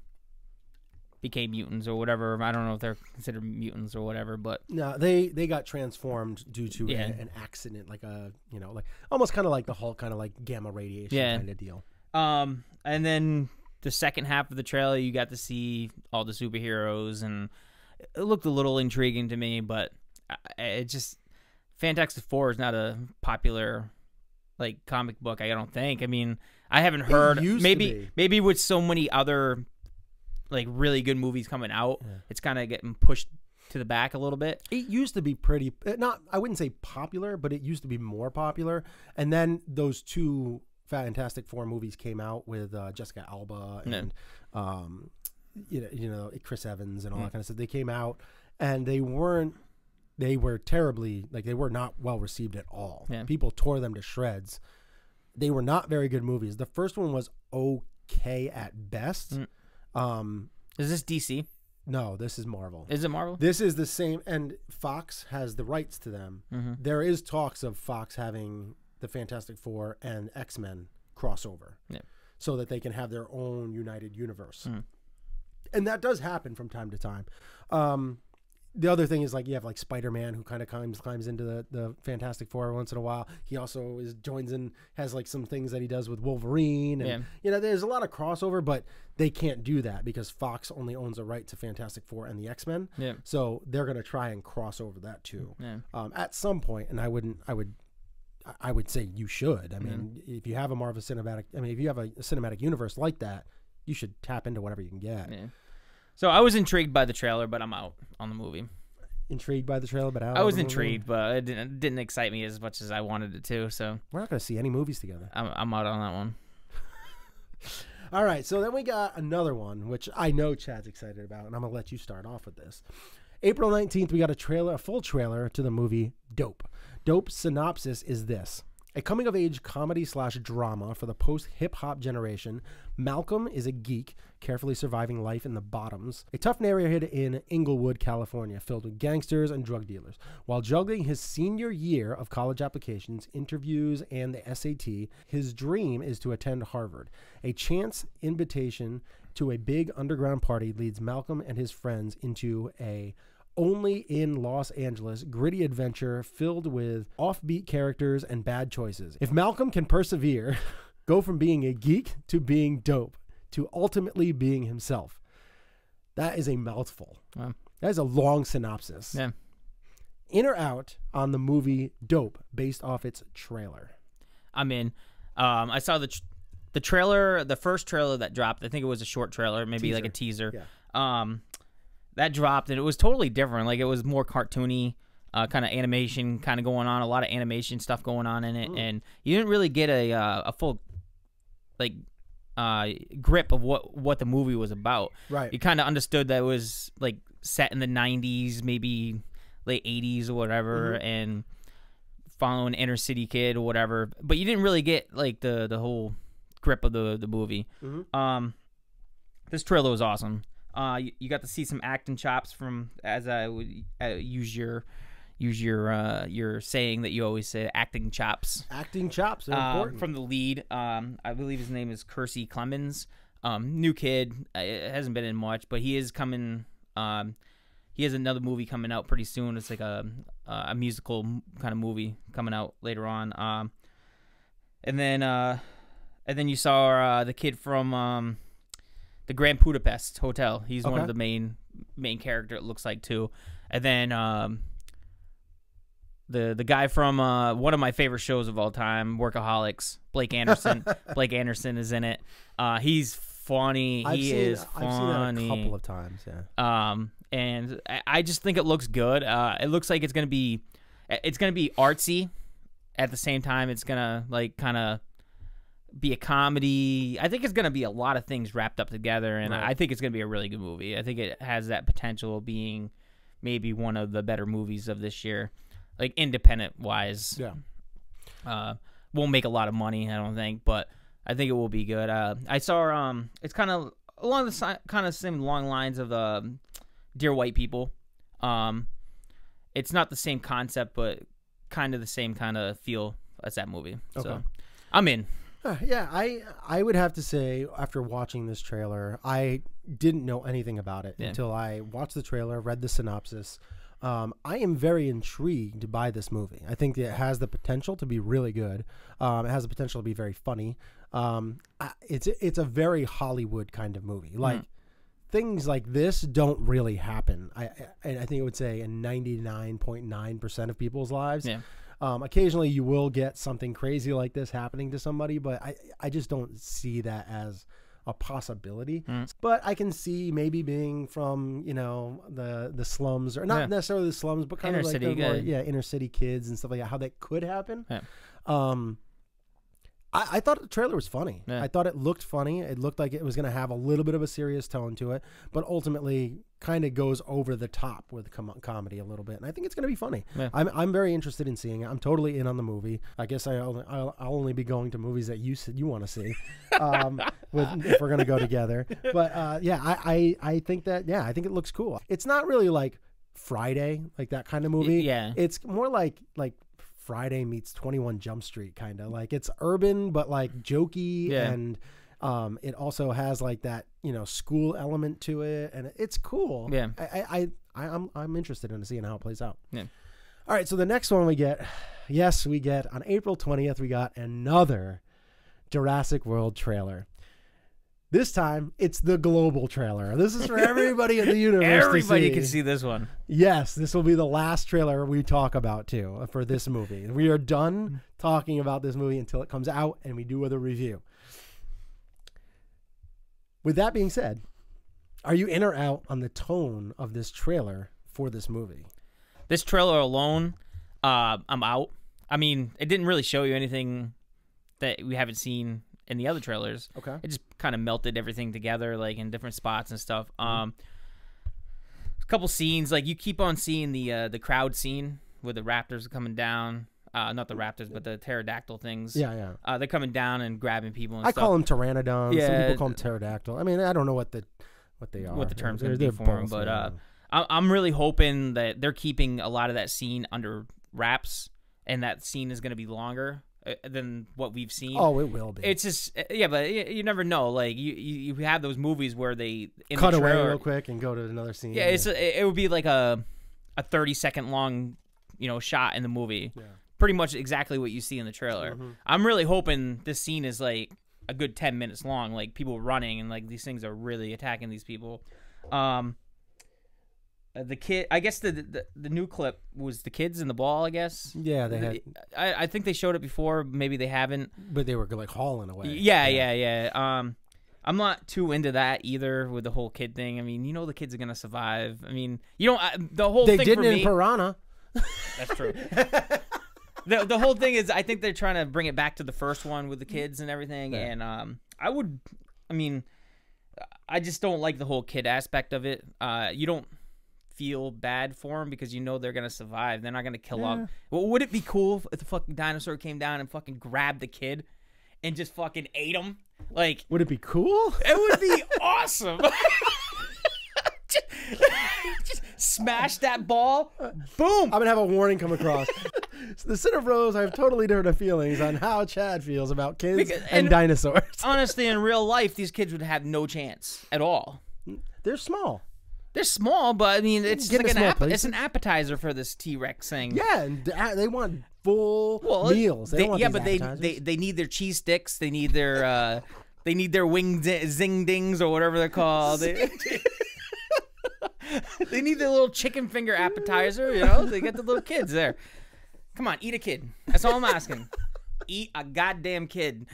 became mutants or whatever. I don't know if they're considered mutants or whatever, but no, they got transformed due to an accident, like like almost kind of like the Hulk, kind of like gamma radiation kind of deal. And then the second half of the trailer, you got to see all the superheroes, and it looked a little intriguing to me, but it just Fantastic Four is not a popular like comic book. I don't think. I mean, I haven't heard. Maybe with so many other like really good movies coming out, it's kind of getting pushed to the back a little bit. It used to be pretty, I wouldn't say popular, but it used to be more popular. And then those two Fantastic Four movies came out with Jessica Alba and Chris Evans and all that kind of stuff. They came out and they were terribly, like, they were not well received at all. People tore them to shreds. They were not very good movies. The first one was okay at best. Is this DC? No, this is Marvel. Is it Marvel? This is the same, and Fox has the rights to them. There is talks of Fox having the Fantastic Four and X-Men crossover, so that they can have their own united universe. And that does happen from time to time. The other thing is, like, you have like Spider-Man, who kind of climbs into the Fantastic Four once in a while. He also joins in, has like some things that he does with Wolverine, and there's a lot of crossover, but they can't do that because Fox only owns the right to Fantastic Four and the X-Men. So they're gonna try and cross over that too at some point. And I would say you should. I mean, if you have a Marvel cinematic, if you have a cinematic universe like that, you should tap into whatever you can get. So I was intrigued by the trailer, but I'm out on the movie. Intrigued by the trailer, but out. I was intrigued, but it didn't excite me as much as I wanted it to. So we're not going to see any movies together. I'm out on that one. All right, so then we got another one, which I know Chad's excited about, and I'm going to let you start off with this. April 19th, we got a full trailer to the movie Dope. Dope's synopsis is this. A coming-of-age comedy/drama for the post-hip-hop generation, Malcolm is a geek, carefully surviving life in the bottoms, a tough neighborhood in Inglewood, California, filled with gangsters and drug dealers. While juggling his senior year of college applications, interviews, and the SAT, his dream is to attend Harvard. A chance invitation to a big underground party leads Malcolm and his friends into a only in Los Angeles gritty adventure filled with offbeat characters and bad choices. If Malcolm can persevere, go from being a geek to being dope, to ultimately being himself. That is a mouthful. Wow. That is a long synopsis. In or out on the movie Dope based off its trailer? I'm in. I saw the trailer, the first trailer that dropped. I think it was a short trailer, maybe like a teaser. That dropped, and it was totally different. Like, it was more cartoony, kind of animation kind of going on, a lot of animation stuff going on in it, and you didn't really get a full like grip of what the movie was about. Right. You kind of understood that it was like set in the 90s, maybe late 80s or whatever, and following inner city kid or whatever, but you didn't really get like the whole grip of the movie. This trailer was awesome. You got to see some acting chops from, as I would use your saying that you always say, acting chops. Acting chops are important. From the lead, I believe his name is Kersey Clemens. New kid, hasn't been in much, but he is coming. He has another movie coming out pretty soon. It's like a musical kind of movie coming out later on. And then you saw the kid from the Grand Budapest Hotel. He's one of the main character, it looks like, too. And then the guy from one of my favorite shows of all time, Workaholics, Blake Anderson. Blake Anderson is in it. He's funny. I've seen that a couple of times, yeah. And I just think it looks good. It looks like it's going to be it's gonna be artsy. At the same time, it's gonna like kind of be a comedy. I think it's gonna be a lot of things wrapped up together, and I think it's gonna be a really good movie. I think it has that potential of being maybe one of the better movies of this year, like independent wise. Yeah, won't make a lot of money, I don't think, but I think it will be good. I saw it's kind of along the kind of same long lines of Dear White People. It's not the same concept, but kind of the same kind of feel as that movie. Okay. So I'm in. Yeah, I would have to say after watching this trailer, I didn't know anything about it until I watched the trailer, read the synopsis. I am very intrigued by this movie. I think it has the potential to be really good. It has the potential to be very funny. It's a very Hollywood kind of movie. Like things like this don't really happen. I think it would say in 99.9% of people's lives. Yeah. Occasionally you will get something crazy like this happening to somebody, but I just don't see that as a possibility. But I can see maybe being from, you know, the slums, or not necessarily the slums, but kind of like the more, inner city kids and stuff like that, how that could happen. I thought the trailer was funny. I thought it looked funny. It looked like it was going to have a little bit of a serious tone to it, but ultimately kind of goes over the top with comedy a little bit. And I think it's going to be funny. I'm very interested in seeing it. I'm totally in on the movie. I guess I'll only be going to movies that you said you want to see if we're going to go together. But I think that, I think it looks cool. It's not really like Friday, like that kind of movie. Yeah. It's more like Friday meets 21 Jump Street, kind of like it's urban but like jokey, and it also has like that, you know, school element to it, and it's cool. I'm interested in seeing how it plays out. All right, so the next one we get on April 20th, we got another Jurassic World trailer. This time, it's the global trailer. This is for everybody in the universe. Everybody can see this one. Yes, this will be the last trailer we talk about, too, for this movie. We are done talking about this movie until it comes out and we do the review. With that being said, are you in or out on the tone of this trailer for this movie? This trailer alone, I'm out. I mean, it didn't really show you anything that we haven't seen in the other trailers. Okay. It just kind of melted everything together, like in different spots and stuff. A couple scenes, like you keep on seeing the crowd scene where the raptors are coming down. Not the raptors, but the pterodactyl things. Yeah. They're coming down and grabbing people and stuff. I call them pteranodons. Yeah. Some people call them pterodactyl. I mean, I don't know what they are. What the term's going to be for them. But I'm really hoping that they're keeping a lot of that scene under wraps, and that scene is going to be longer than what we've seen. Oh, it will be. It's just, but you never know. Like you have those movies where they cut away real quick and go to another scene. Yeah, it would be like a 30-second long, shot in the movie. Yeah. Pretty much exactly what you see in the trailer. I'm really hoping this scene is like a good 10 minutes long, like people running and like these things are really attacking these people. The kid, I guess the new clip was the kids in the ball, I guess. Yeah, they had. I think they showed it before. Maybe they haven't. But they were like hauling away. Yeah. I'm not too into that either with the whole kid thing. I mean, the kids are gonna survive. I mean, the whole thing. They didn't in Piranha. That's true. The whole thing is, I think they're trying to bring it back to the first one with the kids and everything. Yeah. And I just don't like the whole kid aspect of it. You don't feel bad for them because they're gonna survive. They're not gonna kill off. Well, would it be cool if the fucking dinosaur came down and fucking grabbed the kid and just fucking ate him? Like, would it be cool? It would be awesome. just smash that ball. Boom. I'm gonna have a warning come across. So the CineBros have totally different feelings on how Chad feels about kids and dinosaurs. Honestly, in real life, these kids would have no chance at all. They're small. They're small, but I mean, it's like it's an appetizer for this T-Rex thing. Yeah, and they want full meals. They need their cheese sticks. They need their wing zing dings or whatever they're called. They need their little chicken finger appetizer. They get the little kids there. Come on, eat a kid. That's all I'm asking. Eat a goddamn kid.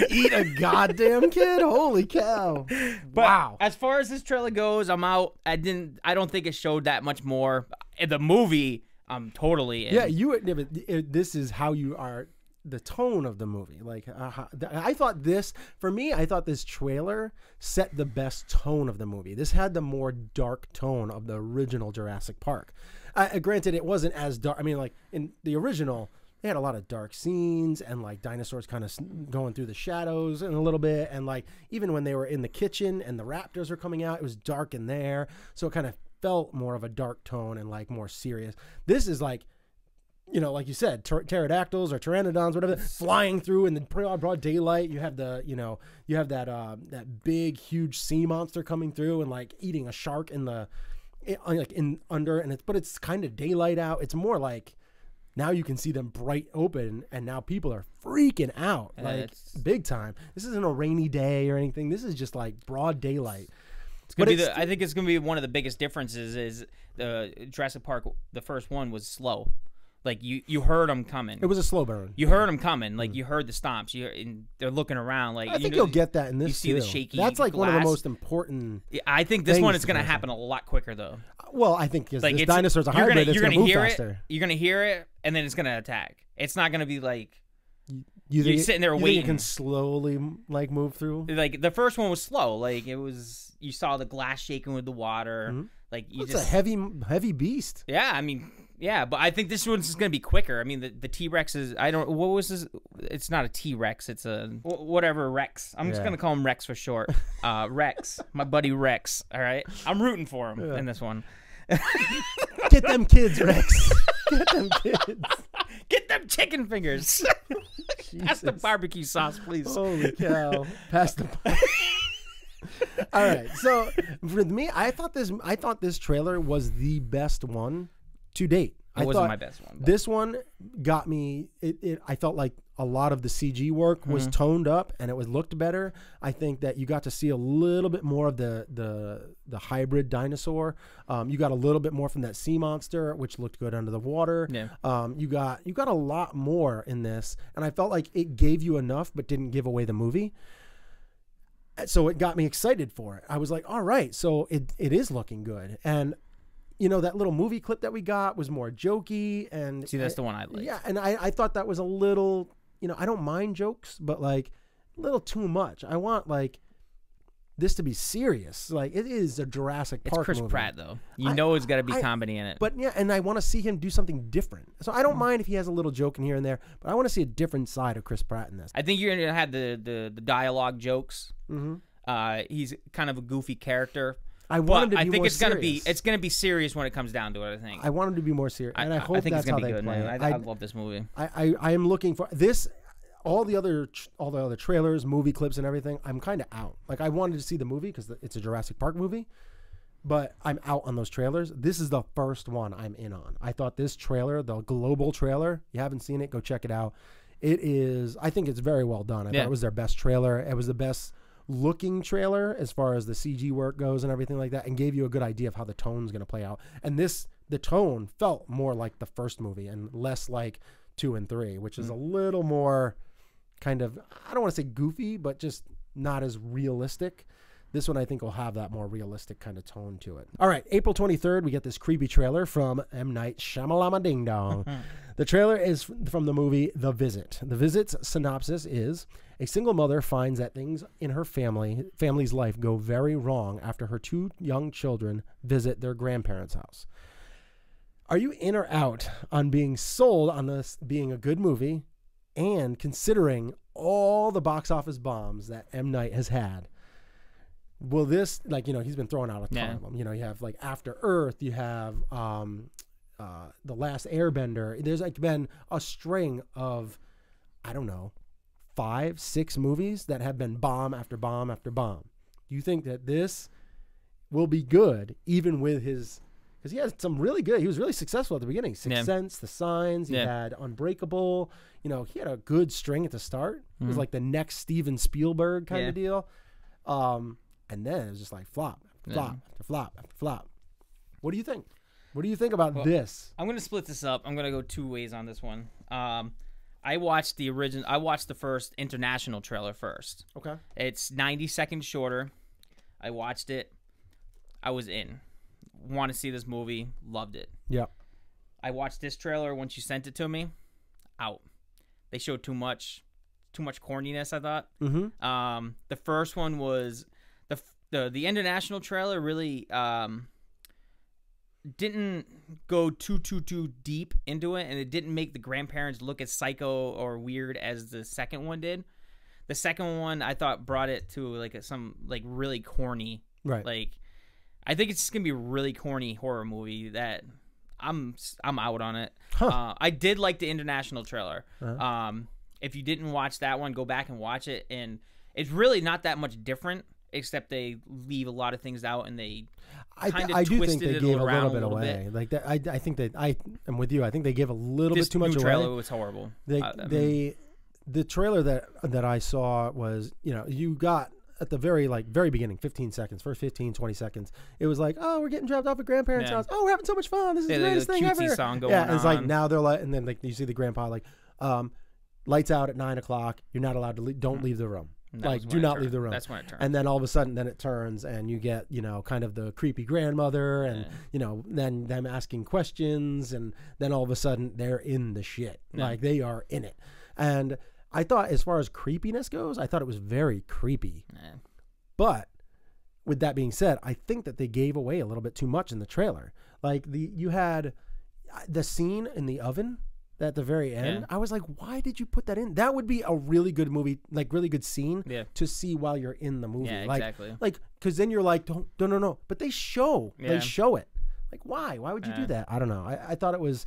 Eat a goddamn kid? Holy cow. But wow. As far as this trailer goes, I'm out. I don't think it showed that much more. In the movie, I'm totally in. Yeah, this is how you are. The tone of the movie, like I thought this trailer set the best tone of the movie. This had the more dark tone of the original Jurassic Park. Granted, it wasn't as dark. I mean, like in the original, they had a lot of dark scenes and like dinosaurs kind of going through the shadows and a little bit, and like even when they were in the kitchen and the raptors were coming out, it was dark in there, so it kind of felt more of a dark tone and like more serious. This is like, you know, like you said, pterodactyls or pteranodons, whatever, flying through in the broad daylight. You have that big, huge sea monster coming through and like eating a shark but it's kind of daylight out. It's more like now you can see them bright open, and now people are freaking out like big time. This isn't a rainy day or anything. This is just like broad daylight. I think it's gonna be one of the biggest differences is the Jurassic Park. The first one was slow. Like you heard them coming. It was a slow burn. You heard them coming. Like you heard the stomps. And they're looking around. Like I think you'll get that in this. You see the shaky. That's like glass. One of the most important. Yeah, I think this one is going to happen a lot quicker though. Well, I think because this dinosaur's a hybrid, it's going to move faster. You're going to hear it, and then it's going to attack. It's not going to be like you're sitting there waiting. You can slowly like move through. Like the first one was slow. Like it was. You saw the glass shaking with the water. Mm-hmm. Like it's a heavy beast. Yeah, I mean. Yeah, but I think this one's going to be quicker. I mean, the T-Rex is, what was this? It's not a T-Rex. It's a, whatever, Rex. I'm just going to call him Rex for short. Rex. My buddy Rex, all right? I'm rooting for him in this one. Get them kids, Rex. Get them kids. Get them chicken fingers. Pass the barbecue sauce, please. Holy cow. Pass the All right, so for me, I thought this trailer was the best one to date. It wasn't my best one. But. This one got me. I felt like a lot of the CG work was toned up and it looked better. I think that you got to see a little bit more of the hybrid dinosaur. You got a little bit more from that sea monster, which looked good under the water. Yeah. You got a lot more in this, and I felt like it gave you enough, but didn't give away the movie. So it got me excited for it. I was like, all right, so it is looking good. And you know, that little movie clip that we got was more jokey. And see, that's the one I like. Yeah, and I thought that was a little, you know, I don't mind jokes, but like a little too much. I want like this to be serious. Like it is a Jurassic Park movie. It's Chris Pratt though. You know it's got to be comedy in it. But yeah, and I want to see him do something different. So I don't mind if he has a little joke in here and there, but I want to see a different side of Chris Pratt in this. I think you're gonna have the dialogue jokes. Mm-hmm. He's kind of a goofy character. I think it's gonna be serious when it comes down to it. I think I want him to be more serious, and I hope that's how they play it. I love this movie. I am looking for this. All the other trailers, movie clips, and everything. I'm kind of out. Like I wanted to see the movie because it's a Jurassic Park movie, but I'm out on those trailers. This is the first one I'm in on. I thought this trailer, the global trailer, you haven't seen it, go check it out. It is. I think it's very well done. I thought it was their best trailer. It was the best looking trailer as far as the CG work goes and everything like that, and gave you a good idea of how the tone's going to play out. And the tone felt more like the first movie and less like 2 and 3, which is a little more kind of, I don't want to say goofy, but just not as realistic. This one I think will have that more realistic kind of tone to it. All right, April 23rd, we get this creepy trailer from M. Night Shyamalama Ding Dong. The trailer is from the movie The Visit. The Visit's synopsis is, a single mother finds that things in her family's life go very wrong after her 2 young children visit their grandparents' house. Are you in or out on being sold on this being a good movie and considering all the box office bombs that M. Night has had? Will this, like, you know, he's been throwing out a ton of them. You know, you have like After Earth, you have The Last Airbender. There's like been a string of, I don't know, 5, 6 movies that have been bomb after bomb after bomb. Do you think that this will be good even with his, because he had some really good, he was really successful at the beginning. Sixth Sense, The Signs, he had Unbreakable. You know, he had a good string at the start. It was like the next Steven Spielberg kind of deal. And then it was just like flop, flop, after flop, after flop. What do you think? What do you think about this? I'm going to split this up. I'm going to go 2 ways on this one. I watched the first international trailer first. Okay. It's 90 seconds shorter. I watched it. I was in. Want to see this movie. Loved it. Yep. I watched this trailer once you sent it to me. Out. They showed too much corniness, I thought. Mm-hmm. The first one was the international trailer really didn't go too deep into it, and it didn't make the grandparents look as psycho or weird as the second one did. The second one I thought brought it to like some like really corny, right? Like I think it's just gonna be a really corny horror movie that I'm out on it. Huh. I did like the international trailer. Uh-huh. If you didn't watch that one, go back and watch it, and it's really not that much different, except they leave a lot of things out and they kind of I do think twisted they it gave a around little bit away. Like that, I think that I am with you. I think they gave a little bit too much This away. new trailer was horrible. The trailer that I saw was, you got at the very beginning, 15 seconds, first 15, 20 seconds. It was like, oh, we're getting dropped off at grandparents' house. Oh, we're having so much fun. This is the greatest thing ever. Song going yeah, it's like on. now they're like, and then like you see the grandpa like, lights out at 9 o'clock. You're not allowed to leave. Don't leave the room. Like, do not leave the room. That's when it turns. And then all of a sudden, then it turns, and you get, kind of the creepy grandmother, and then them asking questions, and then all of a sudden they're in the shit. Yeah. Like they are in it. And I thought, as far as creepiness goes, I thought it was very creepy. Yeah. But with that being said, I think that they gave away a little bit too much in the trailer. Like you had the scene in the oven at the very end. Yeah. I was like, why did you put that in? That would be a really good movie, like really good scene to see while you're in the movie. Yeah, like, exactly. Like, because then you're like, no. But they show it. Like, why? Why would you do that? I don't know. I thought it was.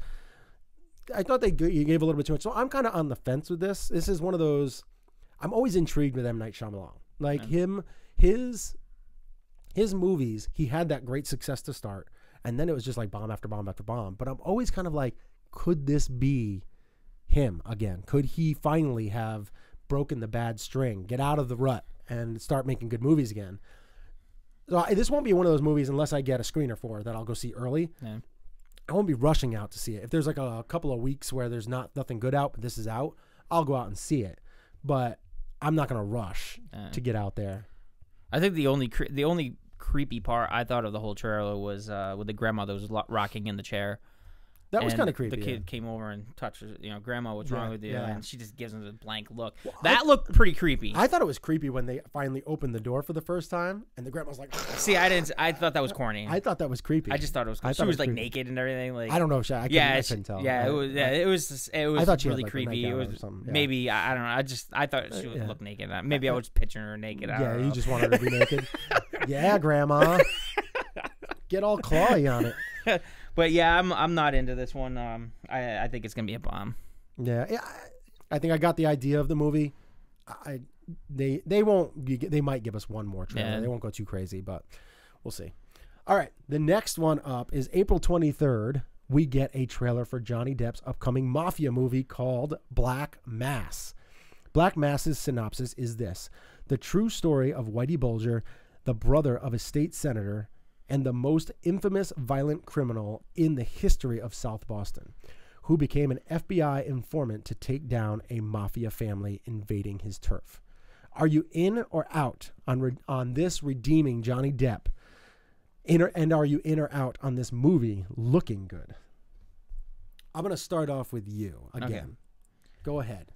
I thought you gave a little bit too much. So I'm kind of on the fence with this. This is one of those. I'm always intrigued with M. Night Shyamalan. Like his movies, he had that great success to start, and then it was just like bomb after bomb after bomb. But I'm always kind of like, could this be him again? Could he finally have broken the bad string, get out of the rut, and start making good movies again? So this won't be one of those movies unless I get a screener for it that I'll go see early. Yeah. I won't be rushing out to see it. If there's like a couple of weeks where there's nothing good out, but this is out, I'll go out and see it. But I'm not going to rush to get out there. I think the only creepy part I thought of the whole trailer was with the grandma that was rocking in the chair. That was kind of creepy. The kid came over and touched her, Grandma, what's wrong with you? Yeah. And she just gives him a blank look. Well, that looked pretty creepy. I thought it was creepy when they finally opened the door for the first time, and the grandma's like, see, I thought that was corny. I thought that was creepy. I just thought it was cool. She was like creepy. Naked and everything. Like, I don't know. I couldn't tell. Yeah, it was I thought really creepy. It was maybe, I don't know. I thought she would look naked. Maybe I was picturing her naked. I don't know. You just wanted her to be naked. Yeah, Grandma. Get all clawy on it. But yeah, I'm not into this one. I think it's gonna be a bomb. Yeah, I think I got the idea of the movie. They might give us one more trailer. Yeah. They won't go too crazy, but we'll see. All right, the next one up is April 23rd. We get a trailer for Johnny Depp's upcoming mafia movie called Black Mass. Black Mass's synopsis is this: the true story of Whitey Bulger, the brother of a state senator and the most infamous violent criminal in the history of South Boston, who became an FBI informant to take down a mafia family invading his turf. Are you in or out on this redeeming Johnny Depp? And are you in or out on this movie looking good? I'm going to start off with you again. Okay. Go ahead.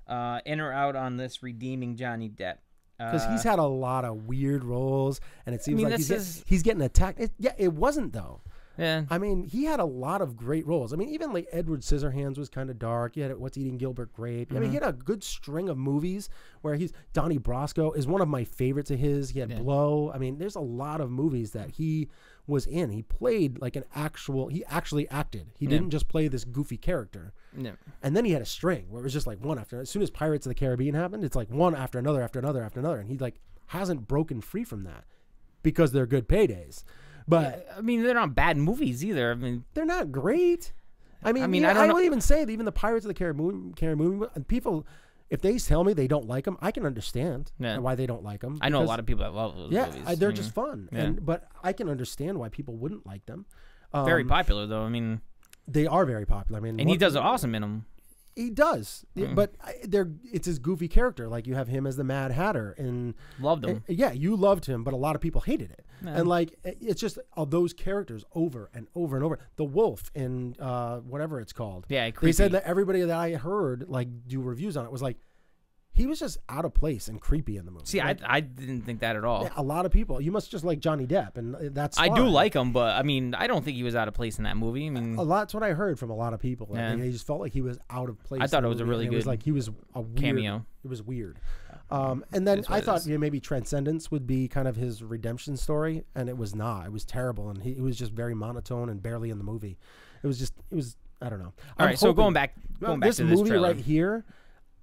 In or out on this redeeming Johnny Depp? Because he's had a lot of weird roles, and it seems like he's getting attacked. It wasn't, though. Yeah. I mean, he had a lot of great roles. I mean, even like Edward Scissorhands was kind of dark. He had What's Eating Gilbert Grape. I mean, he had a good string of movies where Donnie Brasco is one of my favorites of his. He had Blow. I mean, there's a lot of movies that he was in. He played like he actually acted. He didn't just play this goofy character. Yeah. And then he had a string where it was just like one after. As soon as Pirates of the Caribbean happened, it's like one after another after another after another, and he like hasn't broken free from that because they're good paydays. But I mean, they're not bad movies either. I mean, they're not great. I mean, I will even say that even the Pirates of the Caribbean people, if they tell me they don't like them, I can understand why they don't like them. I know a lot of people that love those movies. Yeah, they're just fun. Yeah. But I can understand why people wouldn't like them. Very popular, though. I mean, they are very popular. I mean, and he does awesome in them. He does, but it's his goofy character. Like you have him as the Mad Hatter, and loved him. Yeah, you loved him, but a lot of people hated it. Yeah. And like it's just all those characters over and over and over. The Wolf in whatever it's called. Yeah, they said that everybody that I heard like do reviews on it was like he was just out of place and creepy in the movie. See, like, I didn't think that at all. Yeah, a lot of people. You must just like Johnny Depp, and that's fine. I do like him, but I mean, I don't think he was out of place in that movie. I mean, that's what I heard from a lot of people. Yeah. They just felt like he was out of place. I thought it was a really good. It was like he was a weird cameo. It was weird. And then I thought maybe Transcendence would be kind of his redemption story, and it was not. It was terrible, and it was just very monotone and barely in the movie. It was I don't know. All right, so going back to this movie trailer. right here,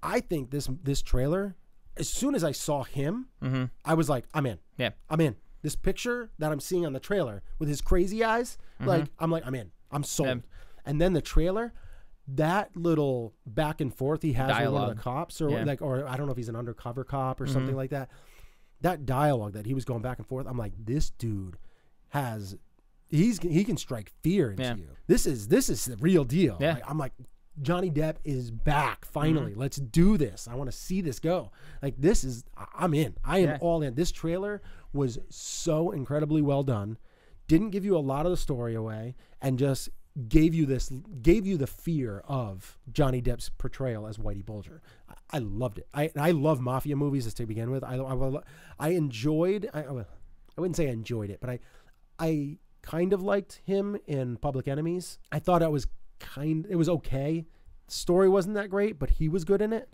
I think this trailer. As soon as I saw him, I was like, I'm in. Yeah, I'm in. This picture that I'm seeing on the trailer with his crazy eyes, I'm in. I'm sold. Yeah. And then the trailer, that little back and forth he has with one of the cops, or or I don't know if he's an undercover cop or something like that. That dialogue that he was going back and forth, I'm like, this dude he can strike fear into you. This is the real deal. Yeah. Like, I'm like, Johnny Depp is back finally. Let's do this. I want to see this go. Like I'm in. I am all in. This trailer was so incredibly well done. Didn't give you a lot of the story away, and just gave you the fear of Johnny Depp's portrayal as Whitey Bulger. I loved it. I love mafia movies just to begin with. I enjoyed. I wouldn't say I enjoyed it, but I kind of liked him in Public Enemies. I thought it was okay. The story wasn't that great, but he was good in it.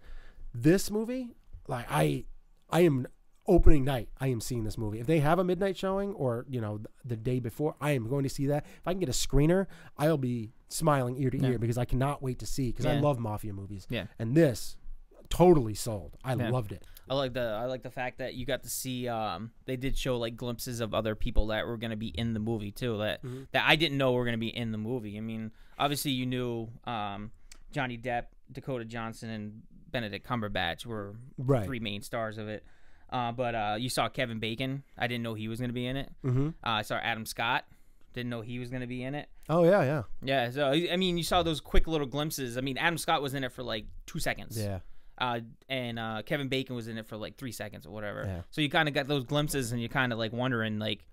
This movie, like I am opening night. I am seeing this movie. If they have a midnight showing or, the day before, I am going to see that. If I can get a screener, I'll be smiling ear to ear because I cannot wait to see, because I love mafia movies. Yeah. And this totally sold. I loved it. I like the fact that you got to see they did show like glimpses of other people that were going to be in the movie too, that I didn't know were going to be in the movie. I mean, obviously you knew Johnny Depp, Dakota Johnson, and Benedict Cumberbatch were three main stars of it. But you saw Kevin Bacon. I didn't know he was going to be in it. I saw Adam Scott. Didn't know he was going to be in it. Oh, yeah. Yeah, so, I mean, you saw those quick little glimpses. I mean, Adam Scott was in it for like 2 seconds. Yeah. And Kevin Bacon was in it for like 3 seconds or whatever. Yeah. So you kind of got those glimpses, and you're kind of like wondering, like,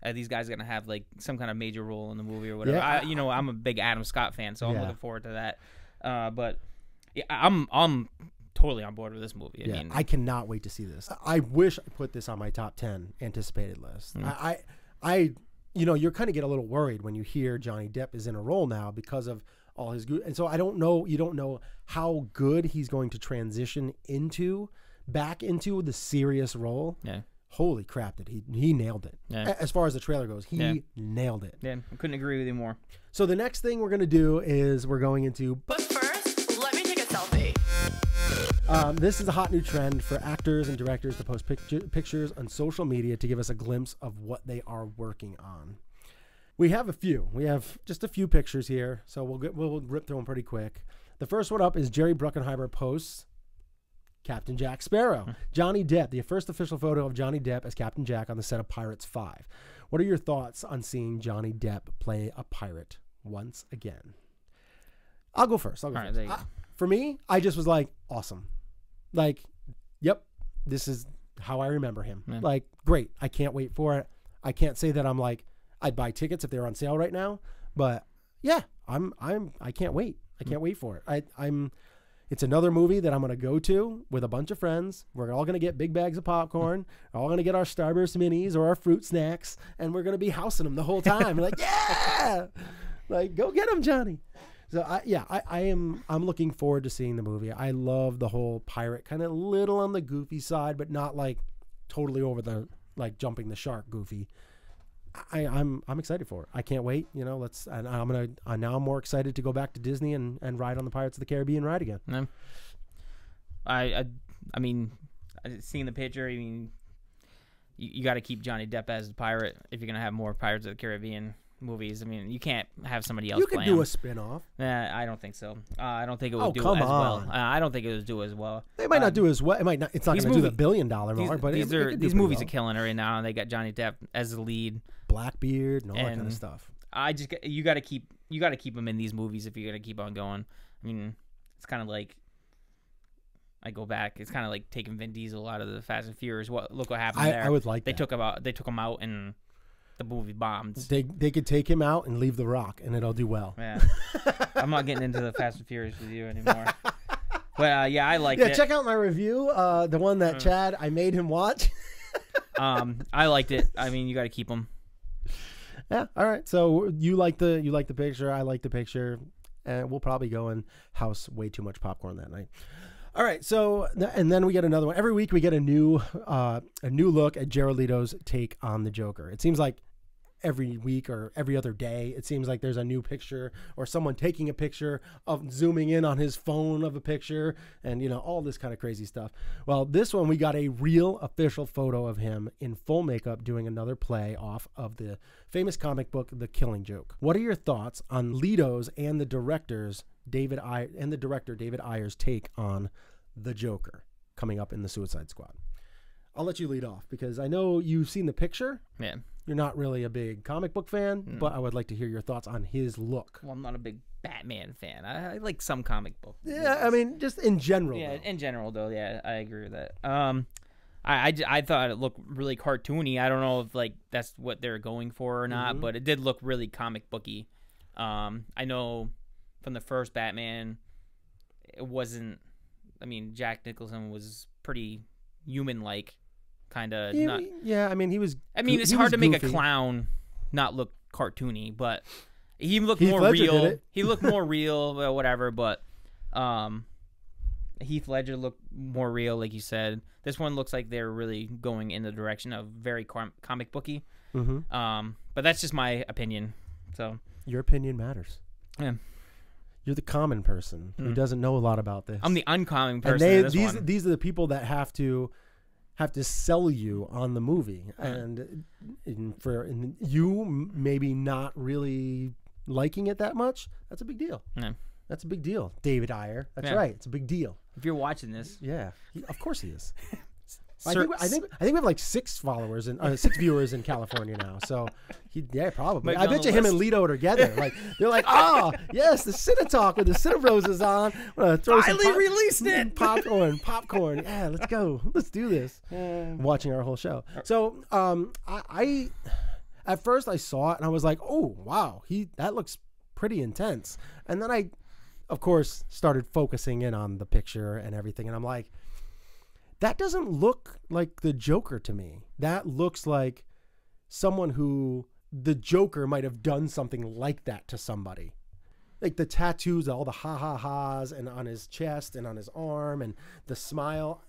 are these guys going to have like some kind of major role in the movie or whatever? Yeah. I'm a big Adam Scott fan, so I'm looking forward to that. But yeah, I'm totally on board with this movie. I mean, I cannot wait to see this. I wish I put this on my top 10 anticipated list. You're kind of get a little worried when you hear Johnny Depp is in a role now because of all his good. And so you don't know how good he's going to transition back into the serious role. Yeah. Holy crap, that he nailed it. Yeah. As far as the trailer goes, he nailed it. Yeah, I couldn't agree with you more. So the next thing we're going to do is we're going into... But first, let me take a selfie. This is a hot new trend for actors and directors to post pictures on social media to give us a glimpse of what they are working on. We have a few. We have just a few pictures here, so we'll rip through them pretty quick. The first one up is Jerry Bruckenheimer posts Captain Jack Sparrow. Johnny Depp, the first official photo of Johnny Depp as Captain Jack on the set of Pirates 5. What are your thoughts on seeing Johnny Depp play a pirate once again? I'll go first. For me, I just was like, awesome. Like, yep, this is how I remember him. Yeah. Like, great. I can't wait for it. I can't say that I'm like, I'd buy tickets if they were on sale right now, but yeah, I can't wait. I can't wait for it. It's another movie that I'm going to go to with a bunch of friends. We're all going to get big bags of popcorn. We're all going to get our Starburst minis or our fruit snacks, and we're going to be housing them the whole time. We're like, yeah, like go get them, Johnny. So I'm looking forward to seeing the movie. I love the whole pirate, kind of little on the goofy side, but not like totally over the like jumping the shark goofy. I'm excited for it. I can't wait. Now I'm more excited to go back to Disney and ride on the Pirates of the Caribbean ride again. I mean, seeing the picture, I mean, you got to keep Johnny Depp as the pirate if you're gonna have more Pirates of the Caribbean movies. I mean, you can't have somebody else. You could do a spin-off. I don't think so. I don't think it would do as well. I don't think it would do as well. They might not do as well. It might not. It's not going to do the $1 billion mark. But these movies are killing it right now, and they got Johnny Depp as the lead, Blackbeard, and all that kind of stuff. You got to keep him in these movies if you're going to keep on going. I mean, It's kind of like I go back. It's kind of like taking Vin Diesel out of the Fast and Furious. Look what happened there. I would like they that. They took him out and the movie bombed. They could take him out and leave The Rock, and it'll do well. Yeah, I'm not getting into the Fast and Furious with you anymore. But yeah, I liked it. Yeah, check out my review, the one that Chad I made him watch. I liked it. I mean, you got to keep them. Yeah. All right. So you like the picture. I like the picture, and we'll probably go and house way too much popcorn that night. All right. So and then we get another one. Every week we get a new look at Jared Leto's take on the Joker. It seems like every week or every other day, it seems like there's a new picture or someone taking a picture of zooming in on his phone of a picture and, all this kind of crazy stuff. Well, this one, we got a real official photo of him in full makeup doing another play off of the famous comic book, The Killing Joke. What are your thoughts on Leto's and the director David Ayer's take on the Joker coming up in the Suicide Squad? I'll let you lead off because I know you've seen the picture. Yeah. You're not really a big comic book fan, but I would like to hear your thoughts on his look. Well, I'm not a big Batman fan. I like some comic book movies. Yeah, I mean, just in general. Yeah, though. in general, though, yeah, I agree with that. I thought it looked really cartoony. I don't know if, that's what they're going for or not, but it did look really comic booky. I know from the first Batman, it wasn't... I mean, Jack Nicholson was pretty human-like. Kind of not. Yeah, I mean, he was. I mean, it's hard to make a clown not look cartoony, but he looked more real. He looked more real, well, whatever. But Heath Ledger looked more real, like you said. This one looks like they're really going in the direction of very comic booky. But that's just my opinion. So your opinion matters. Yeah. You're the common person who doesn't know a lot about this. I'm the uncommon person. And these are the people that have to sell you on the movie, and you maybe not really liking it that much. That's a big deal. Yeah. That's a big deal. David Ayer. That's right. It's a big deal. If you're watching this, yeah, of course he is. I think we have like 6 viewers in California now. So probably. I bet you him and Leto are together. Like they're like, yes, the CineTalk with the CineBros is on. Finally released it. Popcorn. Yeah, let's go. Let's do this. Watching our whole show. So I at first I saw it and I was like, oh wow, that looks pretty intense. And then I, of course, started focusing in on the picture and everything, and I'm like, that doesn't look like the Joker to me. That looks like someone who the Joker might have done something like that to somebody. Like the tattoos, all the ha-ha-has and on his chest and on his arm and the smile,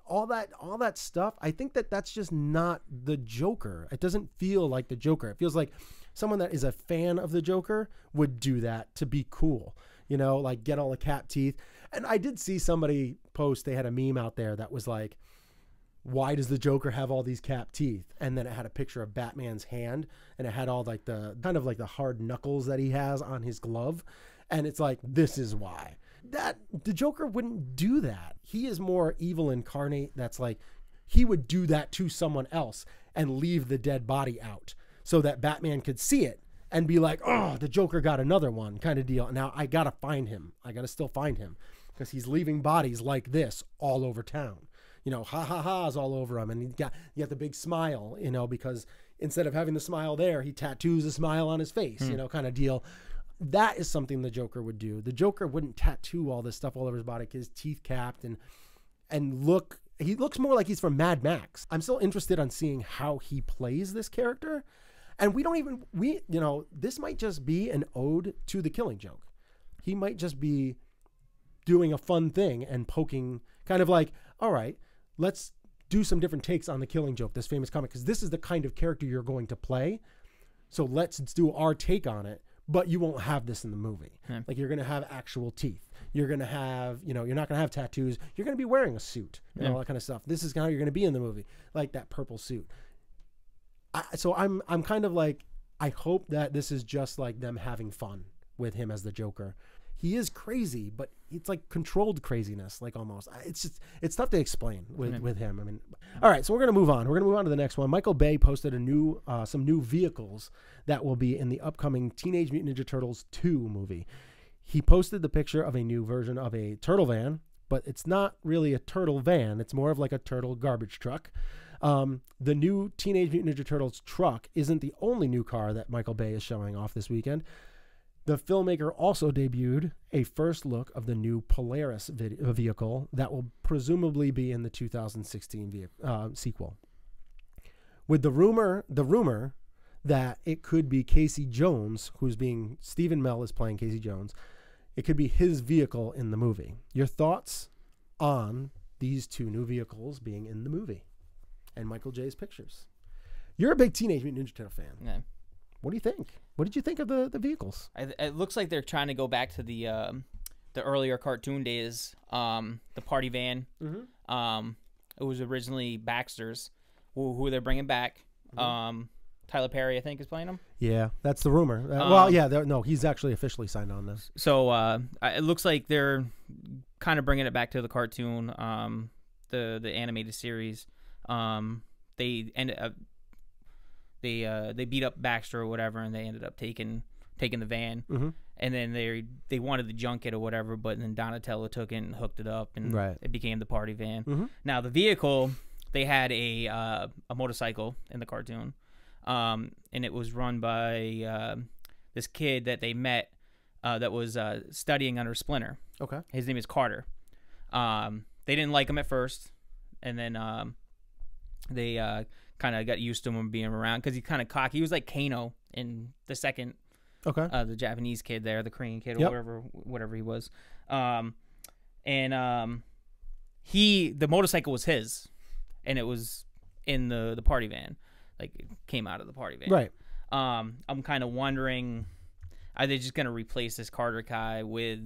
all that stuff. I think that's just not the Joker. It doesn't feel like the Joker. It feels like someone that is a fan of the Joker would do that to be cool. Like get all the cat teeth. And I did see somebody post, they had a meme out there that was like, why does the Joker have all these cap teeth? And then it had a picture of Batman's hand and it had all like the kind of like the hard knuckles that he has on his glove. And it's like, this is why. That the Joker wouldn't do that. He is more evil incarnate. That's like, he would do that to someone else and leave the dead body out so that Batman could see it and be like, oh, the Joker got another one kind of deal. Now I got to find him. I got to still find him because he's leaving bodies like this all over town. Ha-ha-ha's all over him. And you got the big smile, because instead of having the smile there, he tattoos a smile on his face, kind of deal. That is something the Joker would do. The Joker wouldn't tattoo all this stuff all over his body, his teeth capped and look. He looks more like he's from Mad Max. I'm still interested on seeing how he plays this character. And this might just be an ode to The Killing Joke. He might just be doing a fun thing and poking, kind of like, all right, let's do some different takes on The Killing Joke, this famous comic, because this is the kind of character you're going to play. So let's do our take on it, but you won't have this in the movie. Like you're going to have actual teeth. You're going to have, you're not going to have tattoos. You're going to be wearing a suit and all that kind of stuff. This is how you're going to be in the movie, like that purple suit. So I'm kind of like, I hope that this is just like them having fun with him as the Joker. He is crazy, but it's like controlled craziness, like almost. It's tough to explain with him. I mean, all right, so we're going to move on. We're going to move on to the next one. Michael Bay posted some new vehicles that will be in the upcoming Teenage Mutant Ninja Turtles 2 movie. he posted the picture of a new version of a turtle van, but it's not really a turtle van. It's more of like a turtle garbage truck. The new Teenage Mutant Ninja Turtles truck isn't the only new car that Michael Bay is showing off this weekend. The filmmaker also debuted a first look of the new Polaris vehicle that will presumably be in the 2016 sequel. With the rumor that it could be Casey Jones, Stephen Mell is playing Casey Jones. It could be his vehicle in the movie. Your thoughts on these two new vehicles being in the movie and Michael J's pictures? You're a big Teenage Mutant Ninja Turtle fan. Yeah. What do you think? What did you think of the vehicles? It looks like they're trying to go back to the earlier cartoon days. The party van. Mm-hmm. It was originally Baxter's, who they're bringing back. Mm-hmm. Tyler Perry, I think, is playing him. Yeah, that's the rumor. Well, yeah, no, he's actually officially signed on this. So it looks like they're kind of bringing it back to the cartoon, the animated series. They ended up they beat up Baxter or whatever, and they ended up taking the van. Mm-hmm. And then they wanted to junk it or whatever, but then Donatello took it and hooked it up, and it became the party van. Mm-hmm. Now the vehicle, they had a motorcycle in the cartoon. And it was run by this kid that they met that was studying under Splinter. Okay. His name is Carter. They didn't like him at first, and then they kind of got used to him being around because he's kind of cocky. He was like Kano in the second, the Japanese kid there, the Korean kid, or whatever he was. The motorcycle was his, and it was in the party van. Like, it came out of the party van. Right. I'm kind of wondering, are they just going to replace this Carter guy with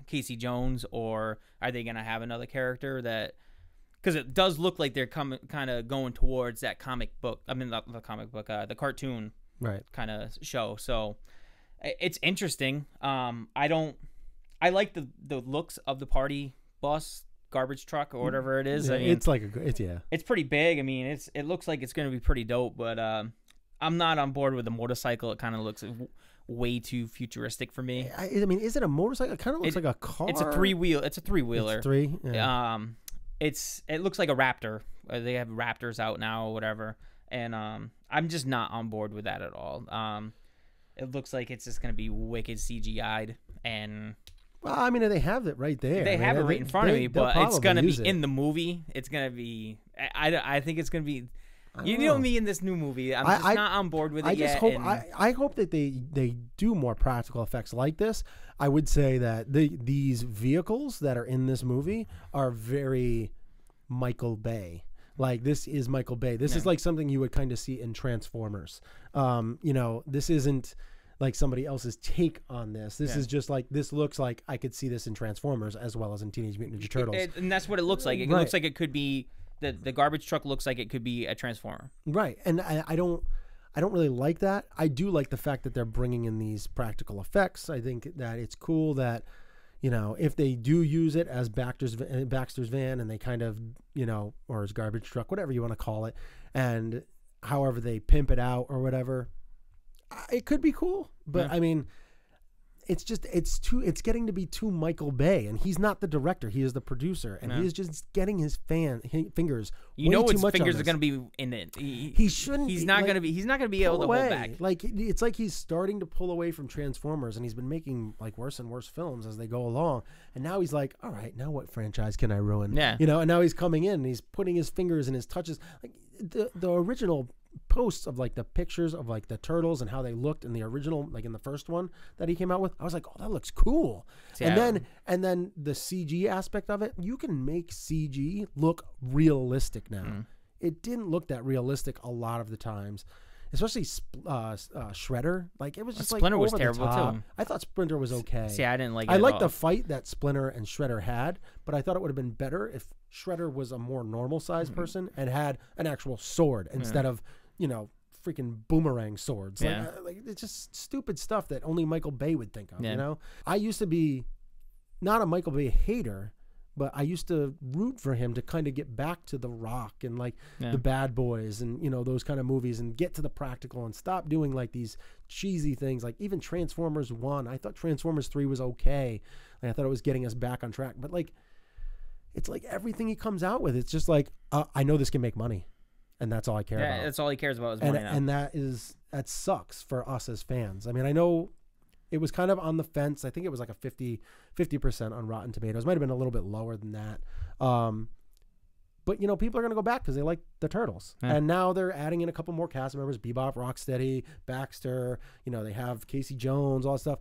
Casey Jones, or are they going to have another character that... Because it does look like they're kind of going towards that comic book. I mean, not the comic book, the cartoon kind of show. So it's interesting. I like the looks of the party bus, garbage truck, or whatever it is. Yeah, I mean, it's pretty big. I mean, it looks like it's going to be pretty dope, but I'm not on board with the motorcycle. It kind of looks way too futuristic for me. I mean, is it a motorcycle? It kind of looks like a car. It's a three-wheeler. It's three. Yeah. It looks like a Raptor. They have Raptors out now or whatever, and I'm just not on board with that at all. It looks like it's just going to be wicked CGI'd, and... Well, I mean, they have it right there. They have it right in front of me, but it's going to be in the movie. It's going to be... I think it's going to be... You know me in this new movie. I'm just not on board with it yet. I hope that they do more practical effects like this. I would say that these vehicles that are in this movie are very Michael Bay. Like, this is Michael Bay. This is like something you would kind of see in Transformers. This isn't like somebody else's take on this. This is just like, this looks like I could see this in Transformers as well as in Teenage Mutant Ninja Turtles. And that's what it looks like. It looks like it could be... The garbage truck looks like it could be a Transformer. Right. And I don't really like that. I do like the fact that they're bringing in these practical effects. I think that it's cool that, if they do use it as Baxter's van, and they kind of, or his garbage truck, whatever you want to call it, and however they pimp it out or whatever, it could be cool. But I mean, it's getting to be too Michael Bay, and he's not the director. He is the producer, and he is just getting his fingers. His fingers are going to be in it. He shouldn't. He's not going to be. He's not going to be able to hold back. Like, it's like he's starting to pull away from Transformers, and he's been making like worse and worse films as they go along. And now he's like, all right, now what franchise can I ruin? Yeah. And now he's coming in, and he's putting his fingers and his touches. Like the original posts of like the pictures of like the turtles and how they looked in the original, like in the first one that he came out with, I was like, oh, that looks cool. Yeah. And then the CG aspect of it, you can make CG look realistic now. It didn't look that realistic a lot of the times, especially Shredder. Like, it was just Splinter like was terrible too. I thought Splinter was okay. See, I didn't like it. I liked the fight that Splinter and Shredder had, but I thought it would have been better if Shredder was a more normal sized person and had an actual sword instead of freaking boomerang swords. Yeah. Like it's just stupid stuff that only Michael Bay would think of. I used to be not a Michael Bay hater, but I used to root for him to kind of get back to The Rock and like the Bad Boys and, you know, those kind of movies and get to the practical and stop doing like these cheesy things. Like even Transformers 1, I thought Transformers 3 was okay. Like, I thought it was getting us back on track, but like, it's like everything he comes out with, it's just like, I know this can make money and that's all I care about. Yeah, that's all he cares about is money now. And that sucks for us as fans. I mean, I know it was kind of on the fence. I think it was like a 50% on Rotten Tomatoes. Might have been a little bit lower than that. But, you know, people are going to go back because they like the Turtles. Yeah. And now they're adding in a couple more cast members, Bebop, Rocksteady, Baxter. You know, they have Casey Jones, all that stuff.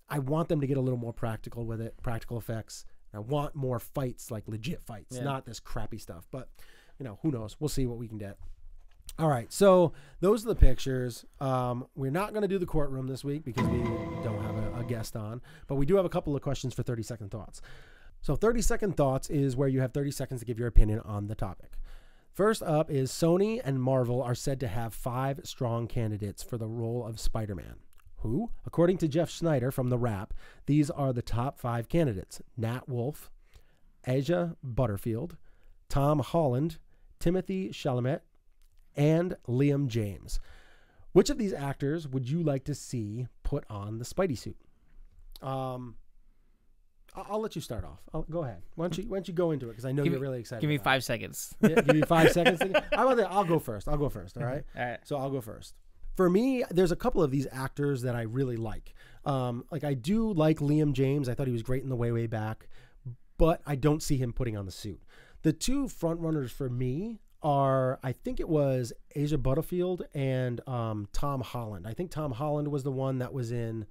I want them to get a little more practical with it, practical effects. I want more fights, like legit fights, not this crappy stuff. But, you know, who knows? We'll see what we can get. All right, so those are the pictures. We're not going to do the courtroom this week because we don't have a guest on, but we do have a couple of questions for 30-second thoughts. So 30-second thoughts is where you have 30 seconds to give your opinion on the topic. First up is Sony and Marvel are said to have 5 strong candidates for the role of Spider-Man. Who? According to Jeff Schneider from The Wrap, these are the top 5 candidates: Nat Wolff, Asia Butterfield, Tom Holland, Timothy Chalamet, and Liam James. Which of these actors would you like to see put on the Spidey suit? I'll let you start off. Go ahead. Why don't you go into it? Because I know you're really excited. Give me 5 seconds. Yeah, give me 5 seconds. How about that? I'll go first. All right. All right. So I'll go first. For me, there's a couple of these actors that I really like. Like I do like Liam James. I thought he was great in The Way Back, but I don't see him putting on the suit. The 2 front runners for me are, I think it was Asia Butterfield and Tom Holland. I think Tom Holland was the one that was in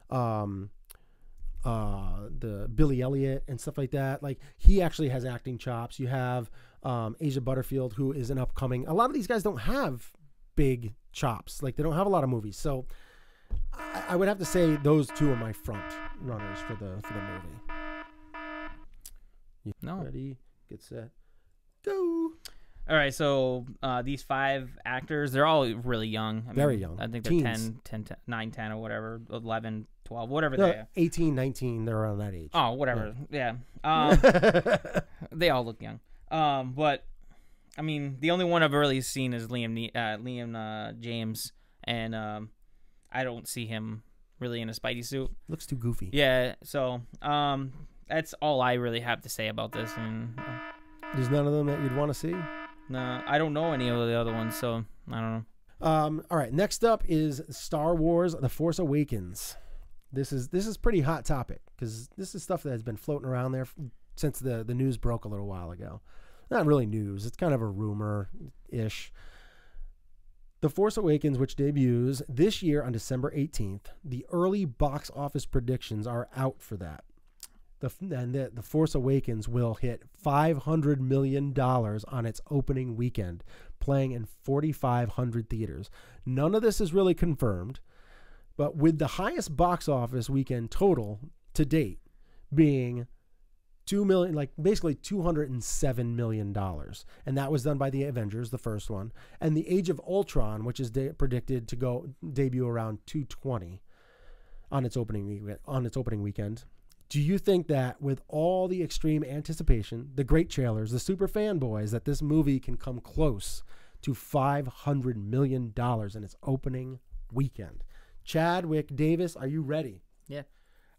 the Billy Elliot and stuff like that. Like he actually has acting chops. You have Asia Butterfield, who is an upcoming. A lot of these guys don't have big chops. Like they don't have a lot of movies. So I would have to say those 2 are my front runners for the movie. No. Ready, get set, go. All right, so these 5 actors, they're all really young. Very young. I think they're 9, 10 or whatever, 11, 12, whatever they are. 18, 19, they're around that age. Oh, whatever. Yeah. They all look young. But, I mean, the only one I've really seen is Liam James, and I don't see him really in a Spidey suit. Looks too goofy. Yeah, so that's all I really have to say about this. And there's none of them that you'd want to see? No, I don't know any of the other ones, so I don't know. All right, next up is Star Wars: The Force Awakens. This is pretty hot topic because this is stuff that has been floating around there since the news broke a little while ago. Not really news; it's kind of a rumor-ish. The Force Awakens, which debuts this year on December 18th, the early box office predictions are out for that. The Force Awakens will hit $500 million on its opening weekend, playing in 4,500 theaters. None of this is really confirmed, but with the highest box office weekend total to date being basically $207 million, and that was done by the Avengers, the first one, and the Age of Ultron, which is predicted to debut around 220 on its opening weekend. Do you think that with all the extreme anticipation, the great trailers, the super fanboys, that this movie can come close to $500 million in its opening weekend? Chadwick Davis, are you ready? Yeah.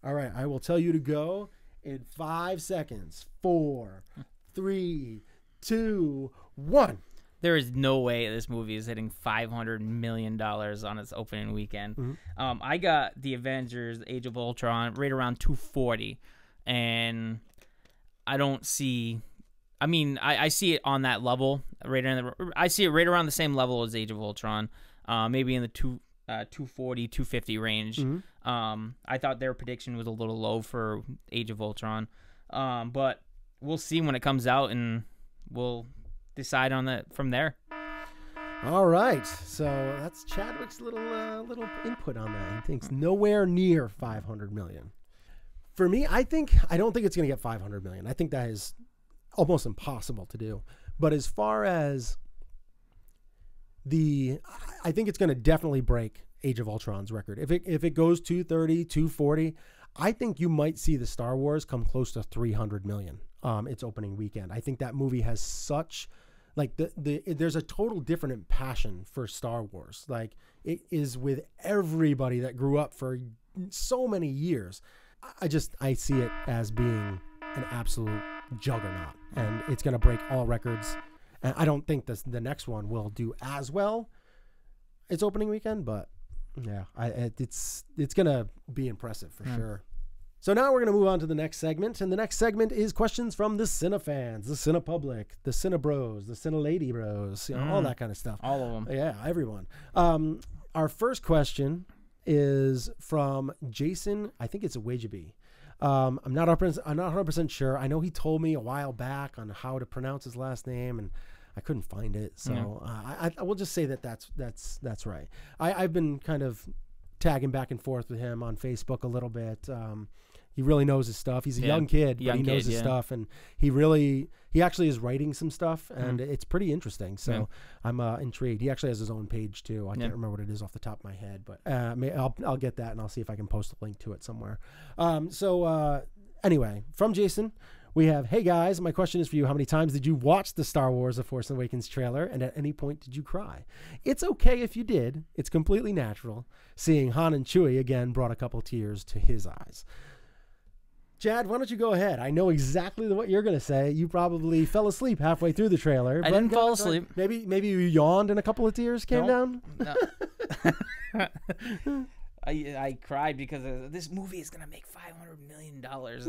All right, I will tell you to go in 5 seconds. 4, 3, 2, 1. There is no way this movie is hitting $500 million on its opening weekend. Mm-hmm. I got the Avengers: Age of Ultron right around 240, and I don't see. I mean, I see it on that level. I see it right around the same level as Age of Ultron, maybe in the 240, 250 range. Mm-hmm. I thought their prediction was a little low for Age of Ultron, but we'll see when it comes out, and we'll decide on that from there. All right, so that's Chadwick's little input on that. He thinks nowhere near 500 million. For me, I don't think it's going to get 500 million. I think that is almost impossible to do. But as far as I think it's going to definitely break Age of Ultron's record. If it goes 230, 240, I think you might see the Star Wars come close to 300 million its opening weekend. I think that movie has such, like, there's a total different passion for Star Wars. Like, it is with everybody that grew up for so many years. I see it as being an absolute juggernaut, and it's going to break all records. And I don't think the next one will do as well its opening weekend, but yeah, it's going to be impressive for sure. So now we're going to move on to the next segment, and the next segment is questions from the Cinefans, the Cinepublic, the CineBros, the Cinelady Bros, all that kind of stuff. All of them. Yeah, everyone. Our first question is from Jason. I think it's a Wajabi. I'm not 100% sure. I know he told me a while back on how to pronounce his last name, and I couldn't find it. So I will just say that's right. I've been kind of tagging back and forth with him on Facebook a little bit. He really knows his stuff. He's a young kid, but he knows his stuff, and he actually is writing some stuff, and it's pretty interesting. So I'm intrigued. He actually has his own page too. I can't remember what it is off the top of my head, but I'll get that, and I'll see if I can post a link to it somewhere. Anyway, from Jason, we have, hey guys, my question is for you. How many times did you watch the Star Wars The Force Awakens trailer, and at any point did you cry? It's okay if you did. It's completely natural. Seeing Han and Chewie again brought a couple tears to his eyes. Chad, why don't you go ahead? I know exactly what you're going to say. You probably fell asleep halfway through the trailer. I didn't fall asleep. Maybe you yawned and a couple of tears came down? No. I cried because this movie is going to make $500 million in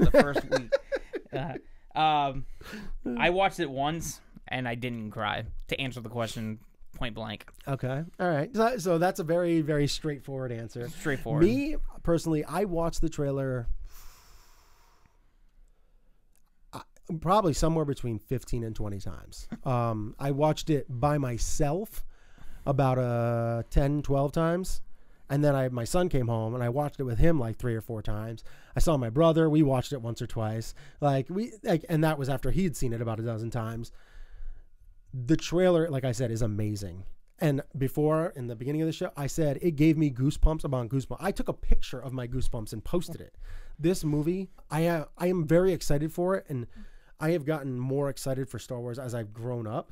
the first week. I watched it once, and I didn't cry, to answer the question point blank. Okay. All right. So that's a very, very straightforward answer. Straightforward. Me, personally, I watched the trailer probably somewhere between 15 and 20 times. I watched it by myself about 10, 12 times. And then my son came home, and I watched it with him like 3 or 4 times. I saw my brother. We watched it once or twice. And that was after he'd seen it about a dozen times. The trailer, like I said, is amazing. And before, in the beginning of the show, I said it gave me goosebumps upon goosebumps. I took a picture of my goosebumps and posted it. This movie, I am very excited for it, and I have gotten more excited for Star Wars as I've grown up.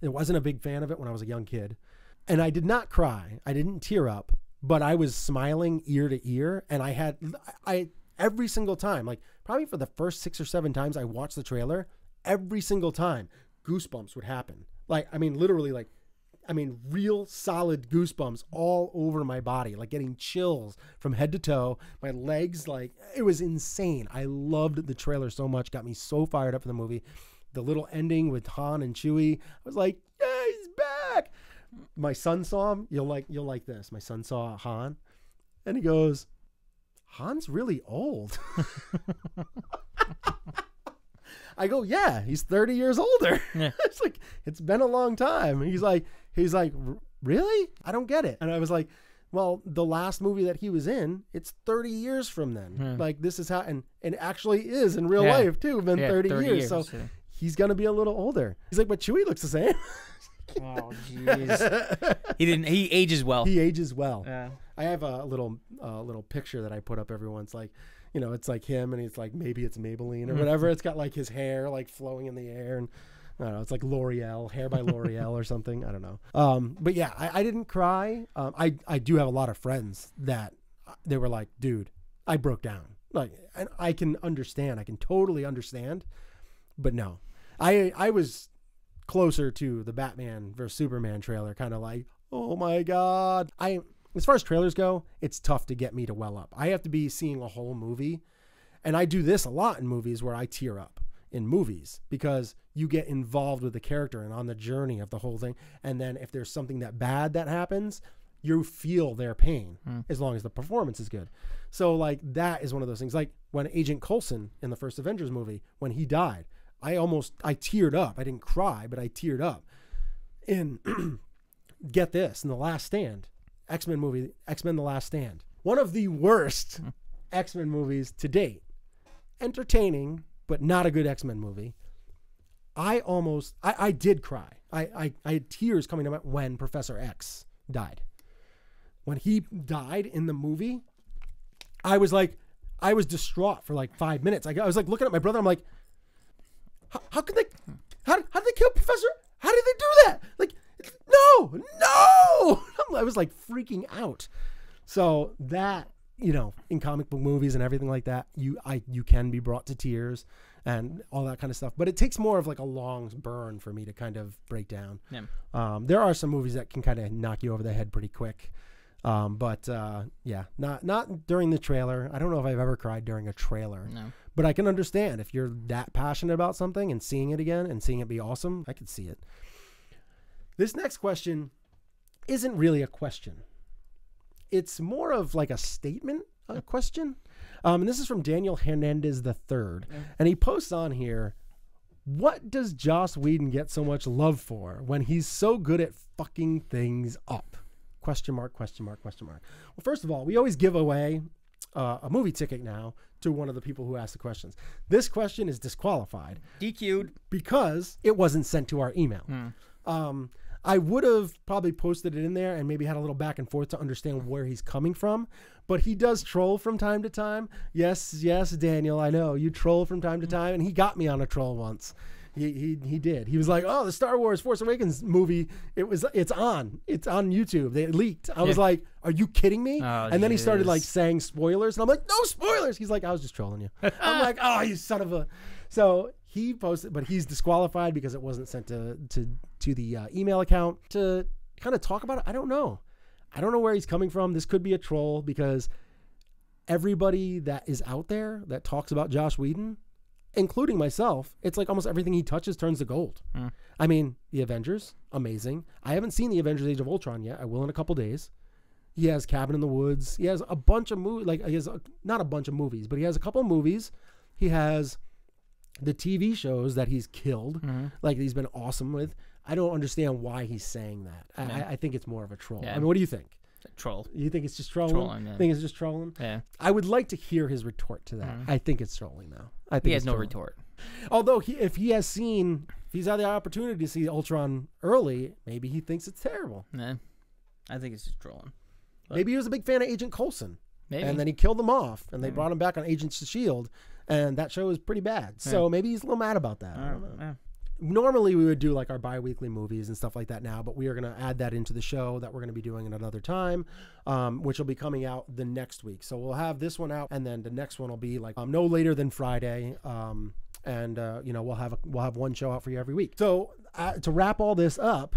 I wasn't a big fan of it when I was a young kid. And I did not cry. I didn't tear up, but I was smiling ear to ear. And I every single time, like probably for the first 6 or 7 times I watched the trailer, every single time goosebumps would happen. Literally real solid goosebumps all over my body, like getting chills from head to toe. My legs, it was insane. I loved the trailer so much. Got me so fired up for the movie. The little ending with Han and Chewie, I was like, yeah, he's back. My son saw him. You'll like this. My son saw Han, and he goes, Han's really old. I go, yeah, he's 30 years older. Yeah. It's been a long time. He's like, really? I don't get it. And I was like, well, the last movie that he was in, it's 30 years from then. Yeah. This is how, and it actually is in real life too. Been 30 years. So he's going to be a little older. He's like, but Chewie looks the same. Oh, jeez. He ages well. He ages well. Yeah. I have a little picture that I put up every once, it's like him, and maybe it's Maybelline or whatever. It's got his hair flowing in the air, and I don't know, it's like L'Oreal, hair by L'Oreal or something. I don't know. But yeah, I didn't cry. I do have a lot of friends that they were like, dude, I broke down. And I can understand. I can totally understand. But no, I was closer to the Batman vs Superman trailer, kind of like, oh my God. As far as trailers go, it's tough to get me to well up. I have to be seeing a whole movie, and I do this a lot in movies where I tear up in movies because you get involved with the character and on the journey of the whole thing. And then if there's something bad that happens, you feel their pain as long as the performance is good. So that is one of those things. Like when Agent Coulson in the first Avengers movie, when he died, I teared up. I didn't cry, but I teared up. And get this, in The Last Stand, X-Men movie, X-Men The Last Stand, one of the worst X-Men movies to date. Entertaining, but not a good X-Men movie. I did cry. I had tears coming to my when Professor X died. When he died in the movie, I was like, I was distraught for like 5 minutes. I was like looking at my brother. I'm like, how did they kill Professor? How did they do that? Like, no. I was like freaking out. So that, you know, in comic book movies and everything like that, you can be brought to tears and all that kind of stuff. But it takes more of like a long burn for me to kind of break down. Yeah. There are some movies that can kind of knock you over the head pretty quick. But yeah, not during the trailer. I don't know if I've ever cried during a trailer. No. But I can understand if you're that passionate about something and seeing it again and seeing it be awesome, I could see it. This next question isn't really a question. It's more of like a statement, a question. And this is from Daniel Hernandez III. Yeah. And he posts on here, what does Joss Whedon get so much love for when he's so good at fucking things up? Question mark, question mark, question mark. Well, first of all, we always give away a movie ticket now to one of the people who asked the questions. This question is disqualified. DQ'd. Because it wasn't sent to our email. I would have probably posted it in there and maybe had a little back and forth to understand where he's coming from. But he does troll from time to time. Yes, Daniel, I know. You troll from time to time. And he got me on a troll once. He did. He was like, oh, the Star Wars Force Awakens movie, it's on YouTube. They leaked. I was like, are you kidding me? Oh, and then he started like saying spoilers. And I'm like, no spoilers. He's like, I was just trolling you. I'm like, oh, you son of a... So he posted, but he's disqualified because it wasn't sent to the email account to kind of talk about it. I don't know where he's coming from. This could be a troll because everybody that is out there that talks about Joss Whedon, including myself, it's like almost everything he touches turns to gold. I mean, the Avengers, amazing. I haven't seen the Avengers Age of Ultron yet. I will in a couple days. He has Cabin in the Woods. He has a bunch of movies. Like he has not a bunch of movies, but he has a couple of movies. He has the TV shows that he's killed, like he's been awesome with. I don't understand why he's saying that. I think it's more of a troll. I mean, what do you think? Troll. You think it's just trolling? Yeah. Think it's just trolling? Yeah. I would like to hear his retort to that. I think it's trolling though. I think he has no retort. Although if he's had the opportunity to see Ultron early, maybe he thinks it's terrible. Yeah. I think it's just trolling. But maybe he was a big fan of Agent Coulson. Maybe. And then he killed them off, and they brought him back on Agents of S.H.I.E.L.D., and that show was pretty bad. So maybe he's a little mad about that. I don't know. Yeah. Normally we would do like our bi-weekly movies and stuff like that now, but we are going to add that into the show that we're going to be doing at another time, which will be coming out the next week. So we'll have this one out, and then the next one will be like no later than Friday. And you know, we'll have one show out for you every week. So to wrap all this up,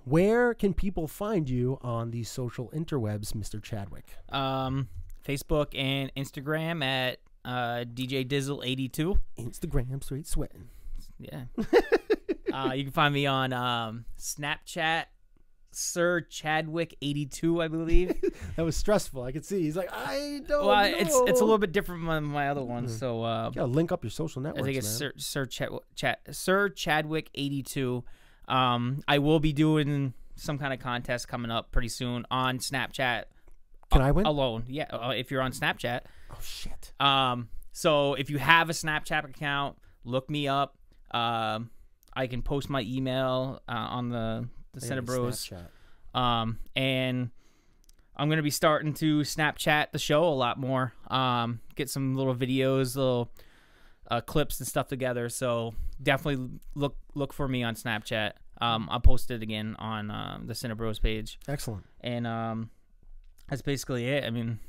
where can people find you on the social interwebs, Mr. Chadwick? Facebook and Instagram at DJ Dizzle82. Instagram straight sweating. Yeah. You can find me on Snapchat, Sir Chadwick82, I believe. That was stressful. I could see. He's like, I don't know. It's a little bit different from my other ones. So you gotta link up your social networks. I think it's Sir Chadwick82. I will be doing some kind of contest coming up pretty soon on Snapchat. Can I win? Alone. Yeah, if you're on Snapchat. Oh, shit. So if you have a Snapchat account, look me up. I can post my email on the CineBros. And I'm going to be starting to Snapchat the show a lot more. Get some little videos, little clips and stuff together. So definitely look for me on Snapchat. I'll post it again on the CineBros page. Excellent. And that's basically it. I mean,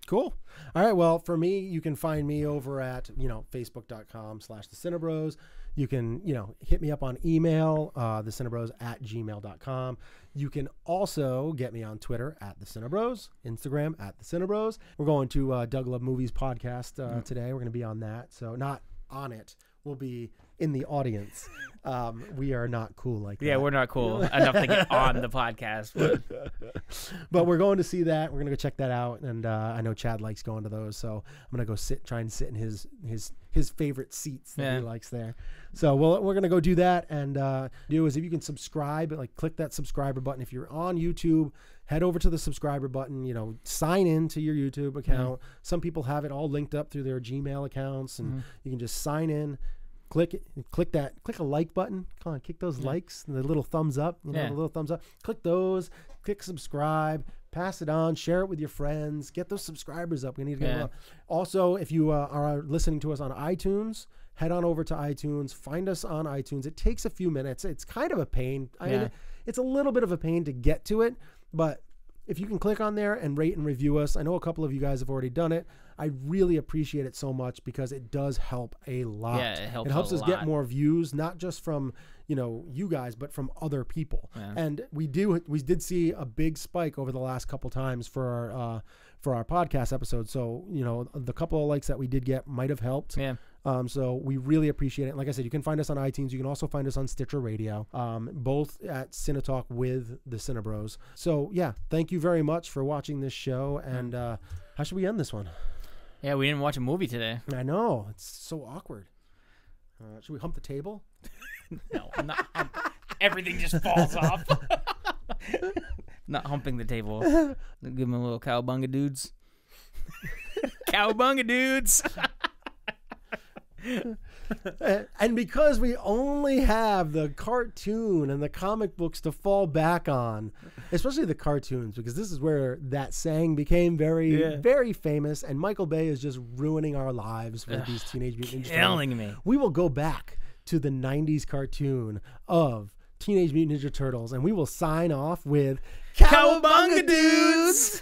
cool. All right. Well, for me, you can find me over at, facebook.com/thecinebros. You can, hit me up on email, thecinebros@gmail.com. You can also get me on Twitter at thecinebros, Instagram at thecinebros. We're going to Doug Love Movies podcast today. We're going to be on that. So not on it. We'll be in the audience. We are not cool like that. Yeah, we're not cool enough to get on the podcast. But we're going to see that. We're going to go check that out. And I know Chad likes going to those. So I'm going to go try and sit in his favorite seats that he likes there. So we're going to go do that. And do is if you can subscribe, click that subscriber button. If you're on YouTube, head over to the subscriber button, sign in to your YouTube account. Some people have it all linked up through their Gmail accounts, and you can just sign in, click a like button. Come on, kick those likes, the little thumbs up, the little thumbs up. Click those, click subscribe, pass it on, share it with your friends, get those subscribers up. We need to get them up. Also, if you are listening to us on iTunes, head on over to iTunes, find us on iTunes. It takes a few minutes. It's kind of a pain. I mean, it's a little bit of a pain to get to it, but if you can click on there and rate and review us, I know a couple of you guys have already done it. I really appreciate it so much because it does help a lot. Yeah, it helps us get more views, not just from, you guys, but from other people. Yeah. And we did see a big spike over the last couple times for our podcast episode. So, the couple of likes that we did get might have helped. Yeah. So we really appreciate it. And like I said, you can find us on iTunes. You can also find us on Stitcher Radio, both at CineTalk with the CineBros. So yeah, thank you very much for watching this show. And how should we end this one? Yeah, we didn't watch a movie today. I know. It's so awkward. Should we hump the table? No, I'm not. Everything just falls off. Not humping the table. Give him a little cowbunga dudes. Cowbunga dudes. And because we only have the cartoon and the comic books to fall back on, especially the cartoons, because this is where that saying became very, very famous, and Michael Bay is just ruining our lives with these Teenage Mutant Ninja Turtles. Killing me. We will go back to the 90s cartoon of Teenage Mutant Ninja Turtles, and we will sign off with Cowabunga dudes!